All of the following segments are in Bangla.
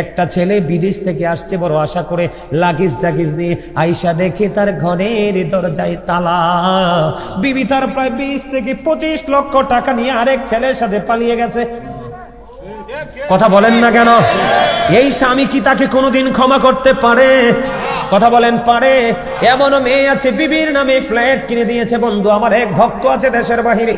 একটা ছেলে বিদেশ থেকে আসছে বড় আশা করে, লাগেজ নিয়ে আইসা দেখে তার ঘরের দরজায় তালা। বিবি তার প্রায় 20 থেকে 25 লক্ষ টাকা নিয়ে আরেক ছেলের সাথে পালিয়ে গেছে। কথা বলেন না কেন? এই স্বামী কি তাকে কোনোদিন ক্ষমা করতে পারে? কথা বলেন পারে? এমনও মেয়ে আছে বিবির নামে ফ্ল্যাট কিনে দিয়েছে। বন্ধু আমার এক ভক্ত আছে দেশের বাহিরে,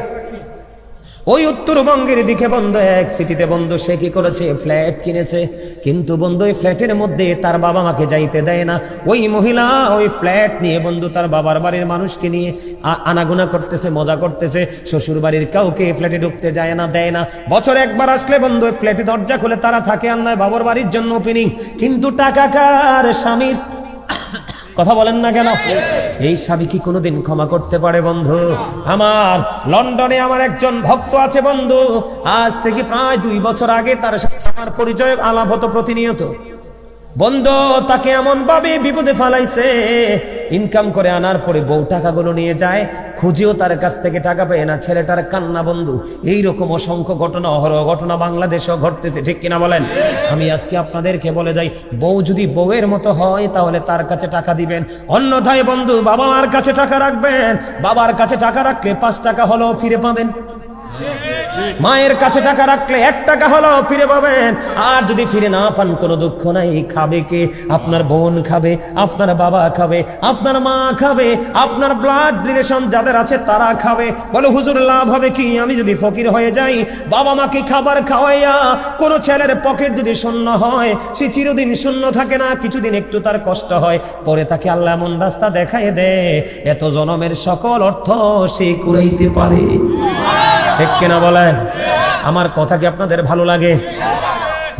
ওই উত্তরবঙ্গের দিকে বন্ধু, এক সিটিতে বন্ধু, সে কি করেছে? ফ্ল্যাট কিনেছে। কিন্তু বন্ধু ওই ফ্ল্যাটের মধ্যে তার বাবা মাকে যাইতে দেয় না। ওই মহিলা ওই ফ্ল্যাট নিয়ে বন্ধু তার বাবার বাড়ির মানুষকে নিয়ে আনাগোনা করতেছে, মজা করতেছে। শ্বশুর বাড়ির কাউকে ফ্ল্যাটে ঢুকতে যায় না, দেয় না। বছর একবার আসলে বন্ধু ফ্ল্যাটে দরজা খুলে তারা থাকে, আর নয় বাবার বাড়ির জন্য ওপেনিং। কিন্তু টাকা কার? স্বামীর। কথা বলেন না কেন? এই স্বামী কি কোনোদিন ক্ষমা করতে পারে বন্ধু আমার? লন্ডনে আমার একজন ভক্ত আছে বন্ধু, আজ থেকে প্রায় 2 বছর আগে তার সাথে আমার পরিচয় আলাপ হতো প্রতিনিয়ত। বন্ধু তাকে এমন ভাবে বিপদে ফেলাইছে, ইনকাম করে আনার পরে বউ টাকাগুলো নিয়ে যায়, খুঁজেও তার কাছ থেকে টাকা পায় না। ছেলেটার কান্না বন্ধু। এইরকম অসংখ্য ঘটনা, অহরহ ঘটনা বাংলাদেশেও ঘটতেছে, ঠিক কিনা বলেন? আমি আজকে আপনাদেরকে বলে যাই, বউ যদি বউয়ের মতো হয় তাহলে তার কাছে টাকা দিবেন, অন্যথায় বন্ধু বাবা মার কাছে টাকা রাখবেন। বাবার কাছে টাকা রাখলে 5 টাকা হলেও ফিরে পাবেন, মায়ের কাছে টাকা রাখলে 1 টাকা হলেও ফিরে পাবেন। আর যদি ফিরে না পান কোনো দুঃখ নাই। খাবে কে? আপনার বোন খাবে, আপনার বাবা খাবে, আপনার মা খাবে, আপনার ব্লাড রিলেশন যাদের আছে তারা খাবে। বলে হুজুর লাভ হবে কি? আমি যদি ফকির হয়ে যাই, বাবা মাকে খাবার খাওয়াইয়া কোন ছেলের পকেট যদি শূন্য হয়, সে চিরদিন শূন্য থাকে না, কিছুদিন একটু তার কষ্ট হয়, পরে তাকে আল্লাহ এমন রাস্তা দেখায় দেয়, এত জনমের সকল অর্থ সে কুড়াইতে পারে। ঠিক কিনা বলেন? আমার কথা কি আপনাদের ভালো লাগে?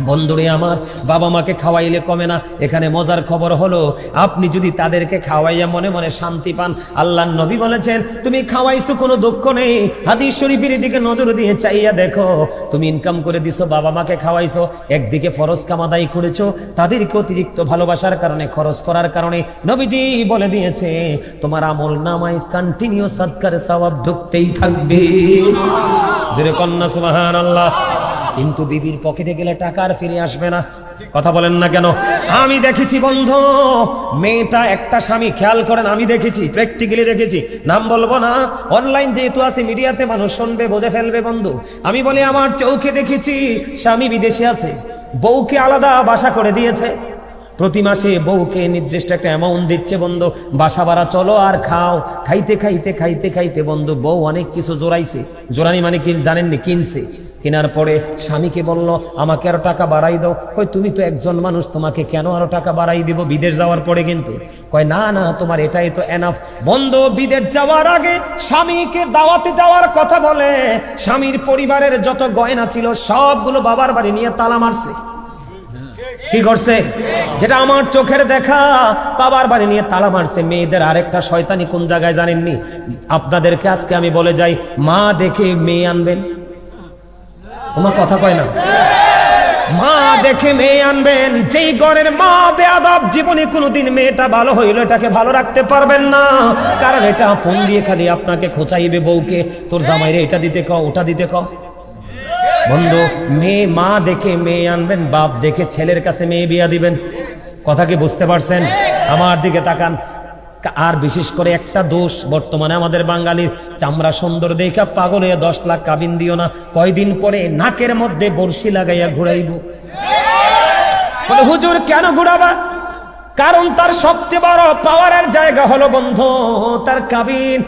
বন্ধুরে আমার, বাবা মাকে খাওয়াইলে কমে না। এখানে মজার খবর হলো, আপনি যদি তাদেরকে খাওয়াইয়া মনে মনে শান্তি পান, আল্লাহর নবী বলেছেন তুমি খাওয়াইছো কোনো দুঃখ নেই। হাদিস শরীফের দিকে নজর দিয়ে চাইয়া দেখো, তুমি ইনকাম করে দিছো, বাবা মাকে খাওয়াইছো, একদিকে ফরজ কামাদাই করেছো, তাদেরকে অতিরিক্ত ভালোবাসার কারণে, খরচ করার কারণে নবীজি বলে দিয়েছে তোমার আমল নামায় কন্টিনিউ সাদকার সওয়াব ঢুকতেই থাকবে। জোরে কন্না সুবহানাল্লাহ। কিন্তু বিবির পকেটে গেলে টাকা আর ফিরে আসবে না। কথা বলেন না কেন? আমি দেখেছি বন্ধু, মেয়েটা একটা স্বামী, খেয়াল করেন, আমি দেখেছি, প্র্যাকটিক্যালি দেখেছি, নাম বলবো না, অনলাইন যেহেতু আছে মিডিয়াতে মানুষ শুনবে, বুঝে ফেলবে বন্ধু। আমি বলি আমার চোখে দেখেছি, স্বামী বিদেশে আছে, বউকে আলাদা বাসা করে দিয়েছে, প্রতি মাসে বউকে নির্দিষ্ট একটা অ্যামাউন্ট দিচ্ছে বন্ধু, বাসা ভাড়া চলো আর খাও। খাইতে খাইতে খাইতে খাইতে বন্ধু বউ অনেক কিছু জোরাইছে। জোরানি মানে কি জানেননি? কিনছে। কেনার পরে স্বামীকে বলল আমাকে আরো টাকা বাড়াই দাও। কই তুমি তো একজন মানুষ, তোমাকে কেন আরো টাকা বাড়াই দিব বিদেশ যাওয়ার পরে? কিন্তু কয় না না, তোমার এটাই তো এনাফ। বন্ধু বিদেশ যাওয়ার আগে স্বামীকে দাওয়াতে যাওয়ার কথা বলে, স্বামীর পরিবারের যত গয়না ছিল সবগুলো বাবার বাড়ি নিয়ে তালা মারছে। কি করছে? যেটা আমার চোখের দেখা, বাবার বাড়ি নিয়ে তালা মারছে। মেয়েদের আরেকটা শয়তানি কোন জায়গায় জানেননি? আপনাদেরকে আজকে আমি বলে যাই, মা দেখে মেয়ে আনবেন। তোমার কথা কয় না? মা দেখে মেয়ে আনবেন। যেই ঘরের মা বেয়াদব, জীবনে কোনোদিন মেয়েটা ভালো হইলো এটাকে ভালো রাখতে পারবেন না, কারণ এটা ফোন দিয়ে খালি আপনাকে খোঁচাইবে বউকে, তোর জামাইরে এটা দিতে ক, ওটা দিতে ক। বন্ধু মেয়ে, মা দেখে মেয়ে আনবেন, বাপ দেখে ছেলের কাছে মেয়ে বিয়া দিবেন। কথা কি বুঝতে পারছেন? আমার দিকে তাকান। আর বিশেষ করে একটা দোষ বর্তমানে আমাদের বাঙালির, চামড়া সুন্দর দেখা পাগল হয়ে 10 লাখ কাবিন দিও না, কয়দিন পরে নাকের মধ্যে বড়শি লাগাইয়া ঘুরাইব। বলে হুজুর কেন ঘুরাবা? কারণ তার সবচেয়ে বড় পাওয়ারের জায়গা হলো বন্ধু তার কাবিন।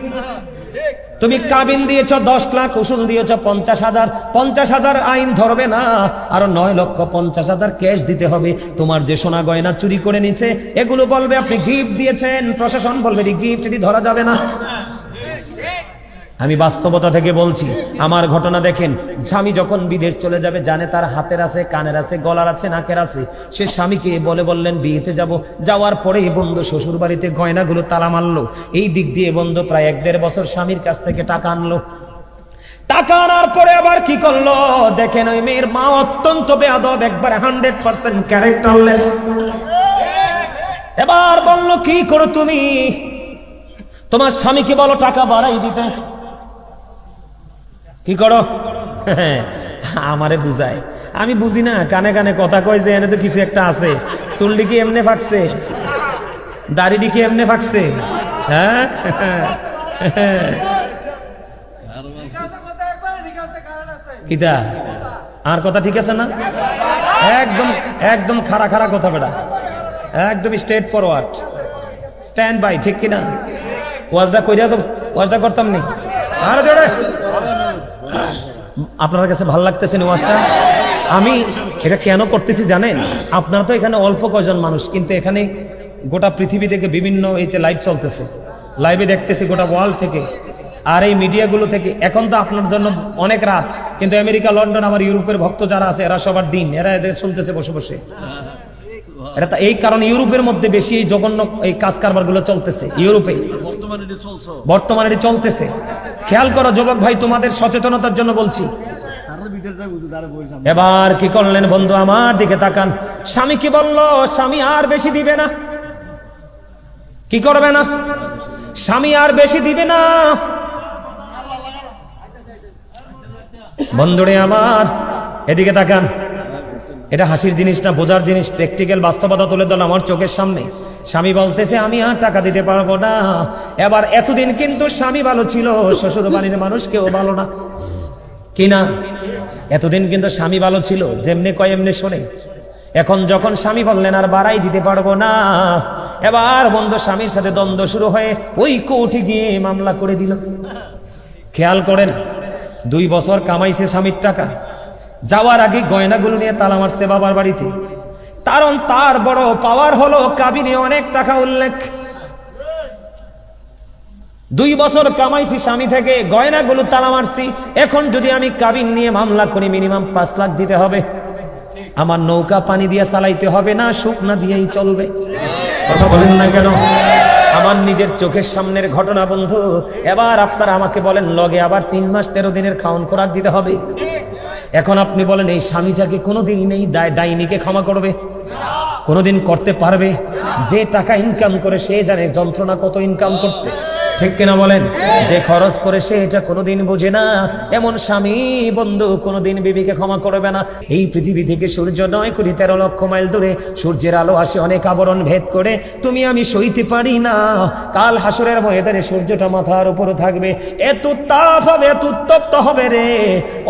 তুমি কাবিন দিয়েছ 10 লাখ, উসুল দিয়েছ 50,000, 50,000 আইন ধরবে না, আরো 9,50,000 ক্যাশ দিতে হবে। তোমার যে সোনা গয়না চুরি করে নিছে এগুলো বলবে আপনি গিফট দিয়েছেন, প্রশাসন বলবে গিফট, এটি ধরা যাবে না। আমি বাস্তবতা থেকে বলছি, আমার ঘটনা দেখেন। স্বামী যখন বিদেশ চলে যাবে, জানে তার হাতের আছে, কানের আছে, গলার আছে, নাকের আছে, সে স্বামীকে বললেন বিয়েতে যাব। যাওয়ার পরে বন্ধু শ্বশুর বাড়িতে গয়নাগুলো তালা মারলো। এই দিক দিয়ে বন্ধু প্রায় 1-1.5 বছর স্বামীর কাছ থেকে টাকা আনলো। টাকা আনার পরে আবার কি করলো দেখেন, ওই মেয়ের মা অত্যন্ত বেয়াদব, একবার 100% ক্যারেক্টারলেস। এবার বললো কি করো তুমি? তোমার স্বামীকে বলো টাকা বাড়াই দিতে। কি করো? আমারে বুঝায়, আমি বুঝি না, কানে কানে কথা কয় যে এনে তো কিছু একটা আছে। চুলটি কি এমনি ফাঁকছে, দাড়িটি কি এমনি ফাঁকছে? হ্যাঁ, কিতা আর কথা ঠিক আছে না? একদম একদম খাড়া খাড়া কথা বেটা, একদম স্ট্রেট ফরওয়ার্ড, স্ট্যান্ড বাই, ঠিক কিনা? ওয়াজটা কইরা তো ওয়াজটা করতাম নি। আরে জোরে আপনার কাছে ভালো লাগতেছে না ওয়াজটা? আমি এটা কেন করতেছি জানেন? আপনারা তো এখানে অল্প কয়জন মানুষ, কিন্তু এখানে গোটা পৃথিবী থেকে বিভিন্ন এই যে লাইভ চলতেছে, লাইভে দেখতেছি গোটা ওয়ার্ল্ড থেকে, আর এই মিডিয়াগুলো থেকে। এখন তো আপনার জন্য অনেক রাত, কিন্তু আমেরিকা, লন্ডন, আমার ইউরোপের ভক্ত যারা আছে এরা সবার দিন, এরা এদের শুনতেছে বসে বসে। এটা এই কারণে ইউরোপের মধ্যে বেশি এই জঘন্য এই কাজ কারবার গুলো চলতেছে ইউরোপে, বর্তমানে এটি চলতেছে। খেয়াল করো যুবক ভাই, তোমাদের সচেতনতার জন্য বলছি। এবার কি করলেন বন্ধু, আমার দিকে তাকান। স্বামী কি বলল? স্বামী আর বেশি দিবে না। কি করবে না? স্বামী আর বেশি দিবে না। বন্ধুরে আমার, এদিকে তাকান। এটা হাসির জিনিস না, বোঝার জিনিস, প্র্যাকটিক্যাল বাস্তবতা তুলে ধরলাম আমার চোখের সামনে। স্বামী বলতেছে আমি আর টাকা দিতে পারবো না। এবার এতদিন কিন্তু স্বামী ভালো ছিল, শ্বশুর বাড়ির মানুষ কেউ ভালো না, কিনা? এতদিন কিন্তু স্বামী ভালো ছিল, যেমনি কয় এমনি শোনে। এখন যখন স্বামী বললেন আর বাড়াই দিতে পারবো না, এবার বন্ধু স্বামীর সাথে দ্বন্দ্ব শুরু হয়ে ওই কোর্টে গিয়ে মামলা করে দিল। খেয়াল করেন, 2 বছর কামাইছে স্বামীর টাকা, যাওয়ার আগে গয়নাগুলো নিয়ে তালা মারছে বাবার বাড়িতে। কারণ তার বড় পাওয়ার হলো কাবিনে অনেক টাকা উল্লেখ। 2 বছর কামাইছি স্বামী থেকে, গয়নাগুলো তালা মারছি। এখন যদি আমি কাবিন নিয়ে মামলা করি মিনিমাম 5 লাখ দিতে হবে। আমার নৌকা পানি দিয়ে চালাইতে হবে না, শুকনা দিয়েই চলবে। কথা বলেন না কেন? আমার নিজের চোখের সামনের ঘটনা বন্ধু। এবার আপনারা আমাকে বলেন, লগে আবার 3 মাস 13 দিনের খাওয়ান খোরাক দিতে হবে। এখন আপনি বলেন, এই স্বামীটাকে কোনোদিন এই ডাইনিকে ক্ষমা করবে? কোনোদিন করতে পারবে? যে টাকা ইনকাম করে সে জানে যন্ত্রণা কত ইনকাম করতে, ঠিক কিনা বলেন? যে খরচ করে সে এটা কোনোদিন বোঝে না, এমন স্বামী বন্ধু কোনোদিন বিবিকে ক্ষমা করবে না। এই পৃথিবী থেকে সূর্য 9 কোটি 13 লক্ষ মাইল দূরে, সূর্যের আলো আসে অনেক আবরণ ভেদ করে, তুমি আমি সইতে পারি না। কাল হাসরের ময়দানে সূর্যটা মাথার উপরে থাকবে, এত তাপ হবে, এত উত্তপ্ত হবে রে।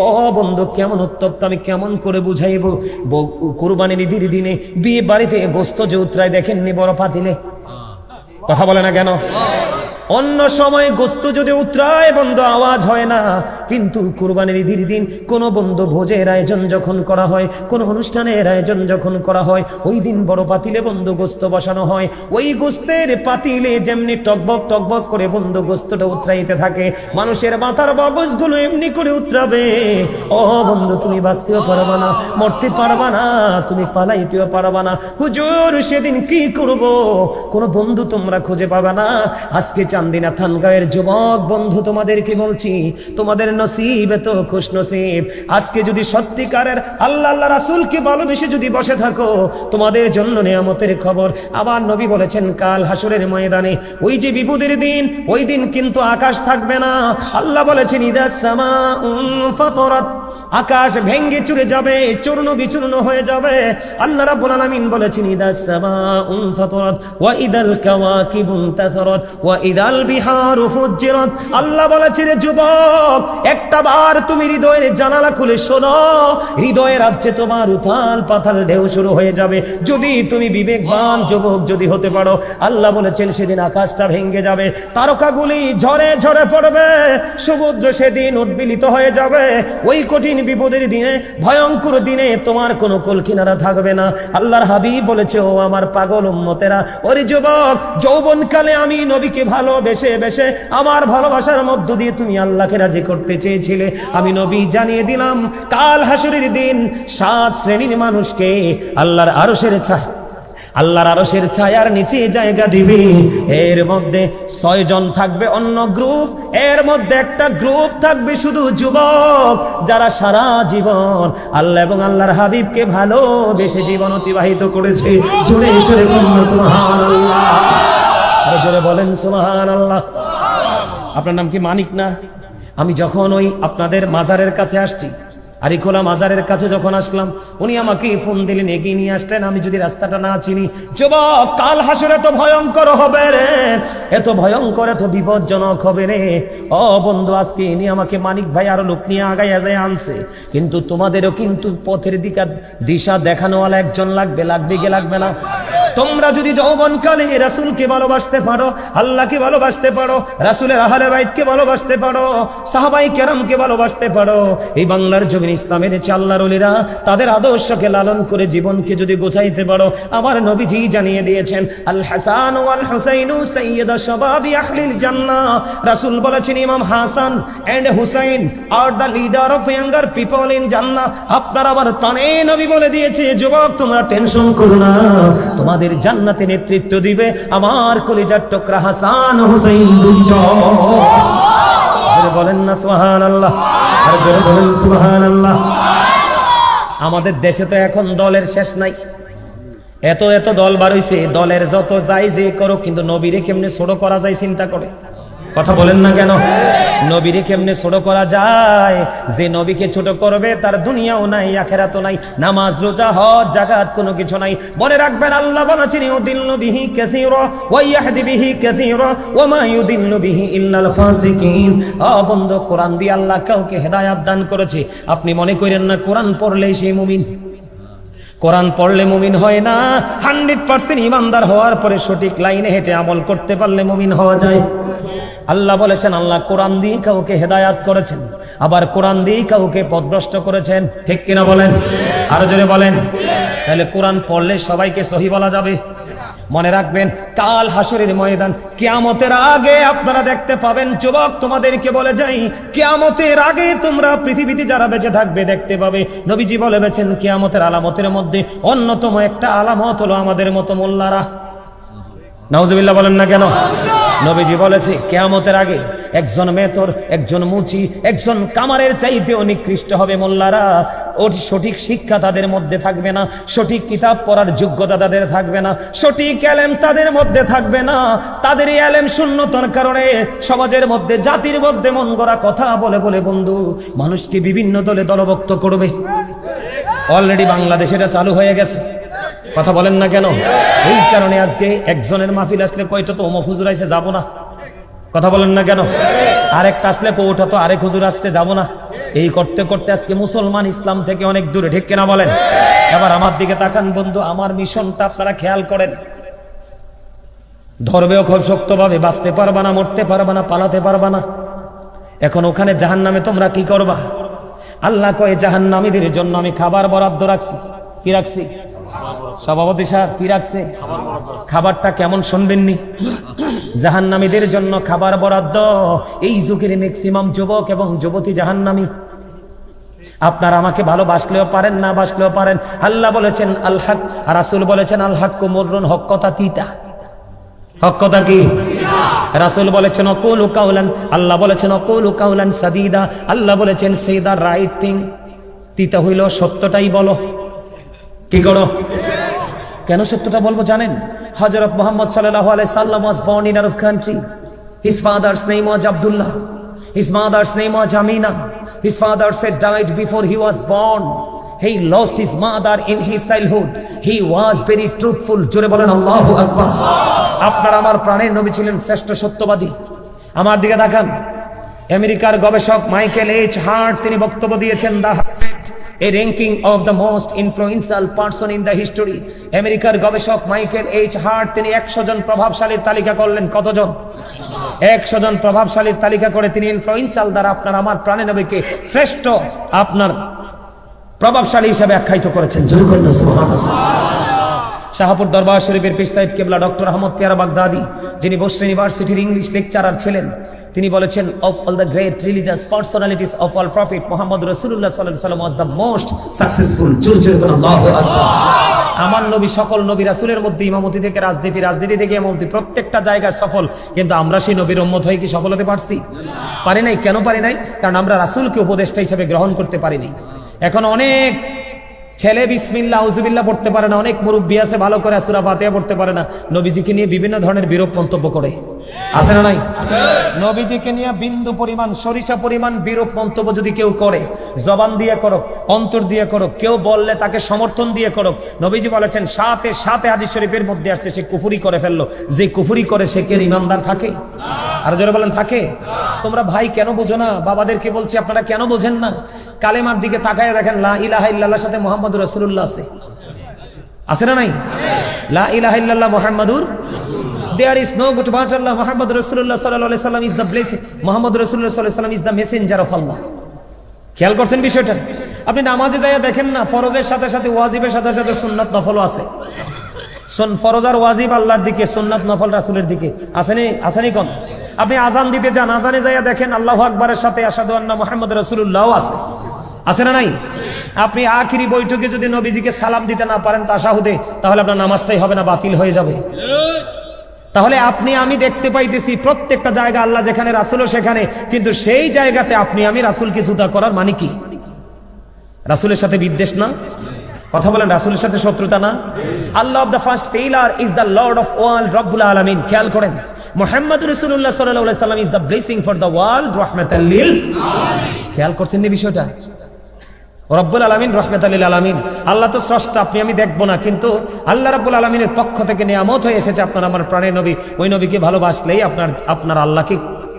ও বন্ধু, কেমন উত্তপ্ত আমি কেমন করে বুঝাইবো? কুরবানির ঈদের দিনে বিয়ে বাড়িতে গোস্ত যে উতরায় দেখেননি বড় পাতিলে? কথা বলে না কেন? অন্য সময় গোস্ত যদি উতরায় বন্ধু আওয়াজ হয় না, কিন্তু কুরবানির ঈদের দিন কোন বন্ধু ভোজের আয়োজন যখন করা হয়, কোন অনুষ্ঠানের আয়োজন যখন করা হয়, ওই দিন বড় পাতিলে বন্ধু গোস্ত বসানো হয়। ওই গোস্তের পাতিলে যেমনি টকবক টকবক করে বন্ধু গোস্তটা উতরাইতে থাকে, মানুষের মাথার মগজগুলো এমনি করে উতরাবে। ও বন্ধু, তুমি বাঁচতেও পারবা না, মরতে পারবা না, তুমি পালাইতেও পারবা না। হুজুর, সেদিন কি করব? কোন বন্ধু তোমরা খুঁজে পাবে না। আজকে চান্দিনা থানগাঁয়ের যুবক বন্ধু, তোমাদের কি বলছি, তোমাদের নসিব এত খুশ নসিব। আজকে যদি সত্যিকারের আল্লাহ রাসূলকে ভালোবেসে যদি বসে থাকো, তোমাদের জন্য নিয়ামতের খবর। আবার নবী বলেছেন, কাল হাসরের ময়দানে ওই যে বিপদের দিন, ওই দিন কিন্তু আকাশ থাকবে না। আল্লাহ বলেছেন, ইদাস সামাউন ফাতারাত, আকাশ ভেঙ্গে চুরে যাবে, চূর্ণ বিচূর্ণ হয়ে যাবে। আল্লাহ রাব্বুল আলামিন বলেছেন, ইদাস সামাউন ফাতারাত ওয়া ইদাল কাওয়াকিবু ইনতাসারাত ওয়া ইদাল বিহারু ফুজ্জিরাত। আল্লাহ বলেছেন, যুবক, একটা বার তুমি হৃদয়ের জানালা খুলে শোনো, হৃদয়ের রাজ্যে তোমার উথাল পাথাল ঢেউ শুরু হয়ে যাবে। যদি তুমি বিবেকবান যুবক যদি হতে পারো, আল্লাহ বলেছেন সেদিন আকাশটা ভেঙে যাবে, তারকাগুলি ঝরে ঝরে পড়বে, সমুদ্র সেদিন উদ্বেলিত হয়ে যাবে। ওই কঠিন বিপদের দিনে, ভয়ঙ্কর দিনে তোমার কোনো কুল কিনারা থাকবে না। আল্লাহর হাবিব বলেছে, ও আমার পাগল উম্মতেরা, ওরে যুবক, যৌবনকালে আমি নবীকে ভালোবেসে বেসে আমার ভালোবাসার মধ্য দিয়ে তুমি আল্লাহকে রাজি করতে চেয়েছিলে। আমি নবী জানিয়ে দিলাম, কাল হাসরের দিন 7 শ্রেণীর মানুষকে আল্লাহর আরশের ছায়ার নিচে জায়গা দিবে। এর মধ্যে 6 জন থাকবে অন্য গ্রুপ, এর মধ্যে একটা গ্রুপ থাকবে শুধু যুবক, যারা সারা জীবন আল্লাহ এবং আল্লাহর হাবিবকে ভালোবেসে জীবন অতিবাহিত করেছে। জোরে জোরে বলুন সুবহানাল্লাহ, আরে জোরে বলেন সুবহানাল্লাহ। আপনার নাম কি মানিক না? আমি যখন ওই আপনাদের মাজারের কাছে আসছি, আরিখোলা মাজারের কাছে যখন আসলাম, উনি আমাকে ফোন দিলেন, এগিয়ে নিয়ে আসলেন। আমি যদি রাস্তাটা না চিনি, যুবক কাল হাসরে এত ভয়ঙ্কর হবে রে, এত ভয়ঙ্কর, এত বিপজ্জনক হবে রে। ও বন্ধু, আজকে ইনি আমাকে মানিক ভাই আরো লোক নিয়ে আগাইয়া যায় আনছে, কিন্তু তোমাদেরও কিন্তু পথের দিশা দেখানোওয়ালা একজন লাগবে, লাগবে কি লাগবে না? তোমরা যদি যৌবনকালে রাসূলকে ভালোবাসতে পারো, আল্লাহকে ভালোবাসতে পারো, রাসূলের আহলে বাইতকে ভালোবাসতে পারো, সাহাবায়ে কেরামকে ভালোবাসতে পারো, এই বাংলার জমিন ইসলামের যে আল্লাহর ওলিরা তাদের আদর্শকে লালন করে জীবনকে যদি গোছাইতে পারো, আমার নবীজি জানিয়ে দিয়েছেন আল হাসান ওয়াল হুসাইনু সাইয়্যিদু শাবাবি আহলিল জান্নাহ। রাসূল বলেছেন Imam Hasan and Husain are the leader of younger people in জান্নাহ। আপনার আবার তানে নবী বলে দিয়েছে, যুবক তোমরা টেনশন করো না, তোমাদের জান্নাতে নেতৃত্ব দিবে আমার কলিজার টুকরা হাসান ও হুসাইন দুইজন। বলেন না সুবহানাল্লাহ, আর জোরে বলেন সুবহানাল্লাহ। আমাদের দেশে তো এখন দলের শেষ নাই, এত এত দল বার হইছে, দলের যত যাই যে করো, কিন্তু নবীরে কেমনে ছোট করা যায় চিন্তা করে। কথা বলেন না কেন? নবীরে কেমনে ছোট করা যায়? যে নবীকে ছোট করবে তার দুনিয়াও নাই, আখিরাতও নাই, নামাজ রোজা হজ যাকাত কোনো কিছু নাই। মনে রাখবেন আল্লাহ বলেছেন ইউদিল্লু বিহি কাসীরা ওয়া ইয়াহদি বিহি কাসীরা ওয়া মা ইউদিল্লু বিহি ইল্লাল ফাসিকিন। বন্ধু, কোরআন দিয়ে আল্লাহ কাউকে হেদায়েত দান করেছে। আপনি মনে করেন না কোরআন পড়লেই সেই মুমিন। কোরআন পড়লে মুমিন হয় না, 100% ইমানদার হওয়ার পরে সঠিক লাইনে হেঁটে আমল করতে পারলে মুমিন হওয়া যায়। আল্লাহ বলেছেন আল্লাহ কোরআন দিয়ে কাউকে হেদায়াত করেছেন, আবার কোরআন দিয়ে কাউকে পথভ্রষ্ট করেছেন। ঠিক কিনা বলেন? আরো জোরে বলেন। তাহলে কোরআন পড়লে সবাইকে সহি বলা যাবে? মনে রাখবেন কাল হাসরের ময়দান, কিয়ামতের আগে আপনারা দেখতে পাবেন। যুবক তোমাদেরকে বলে যাই, কিয়ামতের আগে তোমরা পৃথিবীতে যারা বেঁচে থাকবে দেখতে পাবে। নবীজি বলেছেন কিয়ামতের আলামতের মধ্যে অন্যতম একটা আলামত হলো আমাদের মতো মোল্লারা। নাউজুবিল্লাহ বলেন না কেন? নবীজি বলেছে কিয়ামতের আগে একজন মেথর, একজন মুচি, একজন কামারের চাইতেও নিকৃষ্ট হবে মোল্লারা। ওর সঠিক শিক্ষা তাদের মধ্যে থাকবে না, সঠিক কিতাব পড়ার যোগ্যতা তাদের থাকবে না, সঠিক ইলম তাদের মধ্যে থাকবে না। তাদের এই ইলম শূন্যতার কারণে সমাজের মধ্যে, জাতির মধ্যে মন গড়া কথা বলে বলে বন্ধু মানুষকে বিভিন্ন দলে দলভুক্ত করবে। অলরেডি বাংলাদেশে এটা চালু হয়ে গেছে। কথা বলেন না কেন? এই কারণে আজকে একজনের মাহফিল আসলে কয়টা তো অমুক হুজুর আইছে যাব না। কথা বলেন না কেন? আরেকটা আসলে ওটা তো আরেক হুজুর আসতে যাব না। এই করতে করতে আজকে মুসলমান ইসলাম থেকে অনেক দূরে। ঠিক কিনা বলেন? এবার আমার দিকে তাকান বন্ধু, আমার মিশনটা আপনারা খেয়াল করেন। ধর্মেও খুব শক্তভাবে, বাঁচতে পারবা না, মরতে পারবা না, পালাতে পারবা না। এখন ওখানে জাহান্নামে তোমরা কি করবা? আল্লাহ কয়ে জাহান্নামীদের জন্য আমি খাবার বরাদ্দ রাখছি। কি রাখছি? সভাপতি সাহেব কি রাখছে? খাবারটা কেমন শুনবেননি? জাহান্নামীদের জন্য খাবার বরাদ্দ। এই যুগের ম্যাক্সিমাম যুবক এবং যুবতী জাহান্নামী। আপনারা আমাকে ভালোবাসলেও পারেন, না বাসলেও পারেন। আল্লাহ বলেছেন আল হক, আর রাসূল বলেছেন আল হক মুররুন, হক কথা তিতা। হক কথা কি? রাসূল বলেছেন অকুলু কাউলান, আল্লাহ বলেছেন অকুলু কাউলান সাদীদা। আল্লাহ বলেছেন সে দা রাইট থিং। তিতা হইল সত্যটাই বলো। কি করো? কেন সত্যটা বলবো জানেন? হযরত মুহাম্মদ সাল্লাল্লাহু আলাইহি সাল্লাম was born in Arab country. His father's name was Abdullah. His mother's name was Amina. His father said died before he was born. He lost his mother in his childhood. He was very truthful. জোরে বলেন আল্লাহু আকবার। আপনার আমার প্রাণের নবী ছিলেন শ্রেষ্ঠ সত্যবাদী। আমার দিকে তাকান। আমেরিকার গবেষক মাইকেল এইচ হার্ট তিনি বক্তব্য দিয়েছেন দা a ranking of the most influential person in the history. আমেরিকার গবেষক মাইকেল এইচ হার্ট তিনি 100 জন প্রভাবশালীর তালিকা করলেন। কতজন? 100 জন প্রভাবশালীর তালিকা করে তিনি ইনফ্লুয়েন্সিয়াল দ্বারা আপনার আমার প্রাণের নবীকে শ্রেষ্ঠ আপনার প্রভাবশালী হিসেবে আখ্যায়িত করেছেন। জোরে বলেন সুবহানাল্লাহ। শাহপুর দরবার শরীফের পীর সাহেব কিবলা ডক্টর আহমদ পিয়ারা বাগদাদি, যিনি বসরা ইউনিভার্সিটির ইংলিশ লেকচারার ছিলেন, তিনি বলেছেন of all the great religious personalities of all prophet Muhammad রাসূলুল্লাহ সাল্লাল্লাহু আলাইহি ওয়াসাল্লাম ওয়াজ দ্য মোস্ট সাকসেসফুল। জোরে জোরে বলেন আল্লাহু আকবার। আমার নবী সকল নবী রাসূলের মধ্যে ইমামতি থেকে রাজনীতি, রাজনীতি থেকে ইমামতি, প্রত্যেকটা জায়গায় সফল। কিন্তু আমরা সেই নবীর উম্মত হয়ে কি সফল হতে পারছি? পারি নাই। কেন পারি নাই? কারণ আমরা রাসূলকে উপদেষ্টা হিসেবে গ্রহণ করতে পারি নাই। এখন অনেক ছেলে বিসমিল্লাহ আউযুবিল্লাহ পড়তে পারে না, অনেক মুরব্বী আছে ভালো করে সূরা ফাতিহা পড়তে পারে না, নবীজিকে নিয়ে বিভিন্ন ধরনের বিরূপ মন্তব্য করে, আছে না নাই? নবীজিকে নিয়ে বিন্দু পরিমাণ সরিষা পরিমাণ বিরূপ মন্তব্য যদি কেউ করে, জবান দিয়ে করো, অন্তর দিয়ে করো, কেউ বললে তাকে সমর্থন দিয়ে করো, নবীজি বলেছেন সাথে সাথে হাদিস শরীফের মধ্যে আসছে সে কুফরি করে ফেললো। যে কুফরি করে সে কে ইমানদার থাকে? আর জোরে বলেন থাকে? তোমরা ভাই কেন বুঝো না? বাবাদেরকে বলছি আপনারা কেন বোঝেন না? কালেমার দিকে তাকায় দেখেন, লা ইলাহা ইল্লাল্লাহর সাথে মুহাম্মাদুর রাসূলুল্লাহ আছে, আছে না নাই? লা ইলাহা ইল্লাল্লাহ মুহাম্মাদুর, there is no good but Allah, Muhammad Rasulullah sallallahu alaihi wasallam is the blessing, Muhammad Rasulullah sallallahu alaihi wasallam is the messenger of Allah। খেয়াল করছেন বিষয়টা? আপনি নামাজে যায় দেখেন না, ফরজের সাথে সাথে ওয়াজিবের সাথে সাথে সুন্নাত নফলও আছে। ফরজ আর ওয়াজিব আল্লাহর দিকে, সুন্নাত নফল রাসূলের দিকে, আসেনি? আসেনি কোন? আপনি আজান দিতে যান, আজানে যায় দেখেন আল্লাহু আকবারের সাথে আশহাদু আন্না মুহাম্মাদুর রাসূলুল্লাহও আছে, আছে না নাই? আপনি আখিরি বৈঠকে যদি নবীজিকে সালাম দিতে না পারেন তাশাহুদে, তাহলে আপনার নামাজটাই হবে না, বাতিল হয়ে যাবে। তাহলে আপনি আমি দেখতে পাইতেছি প্রত্যেকটা জায়গা আল্লাহ যেখানে রাসূলও সেখানে, কিন্তু সেই জায়গাতে আপনি আমি রাসূলকে জুতা করার মানে কি? রাসূলের সাথে বিদ্বেষ না? কথা বলেন, রাসূলের সাথে শত্রুতা না? Allah of the first failure is the lord of world রব্বুল আলামিন। খেয়াল করেন, মুহাম্মদ রাসূলুল্লাহ সাল্লাল্লাহু আলাইহি সাল্লাম is the blessing for the world রাহমাতাল লিল আলামিন। খেয়াল করছেন এই বিষয়টা? রব্বুল আলামিন রাহমাতাল লিল আলামিন। আল্লাহ তো স্রষ্টা, আপনি আমি দেখবো না, কিন্তু আল্লাহ রাব্বুল আলামিনের পক্ষ থেকে নিয়ামত হয়ে এসেছে আপনার আমার প্রাণের নবী। ওই নবীকে ভালোবাসলেই আপনার আল্লাহকে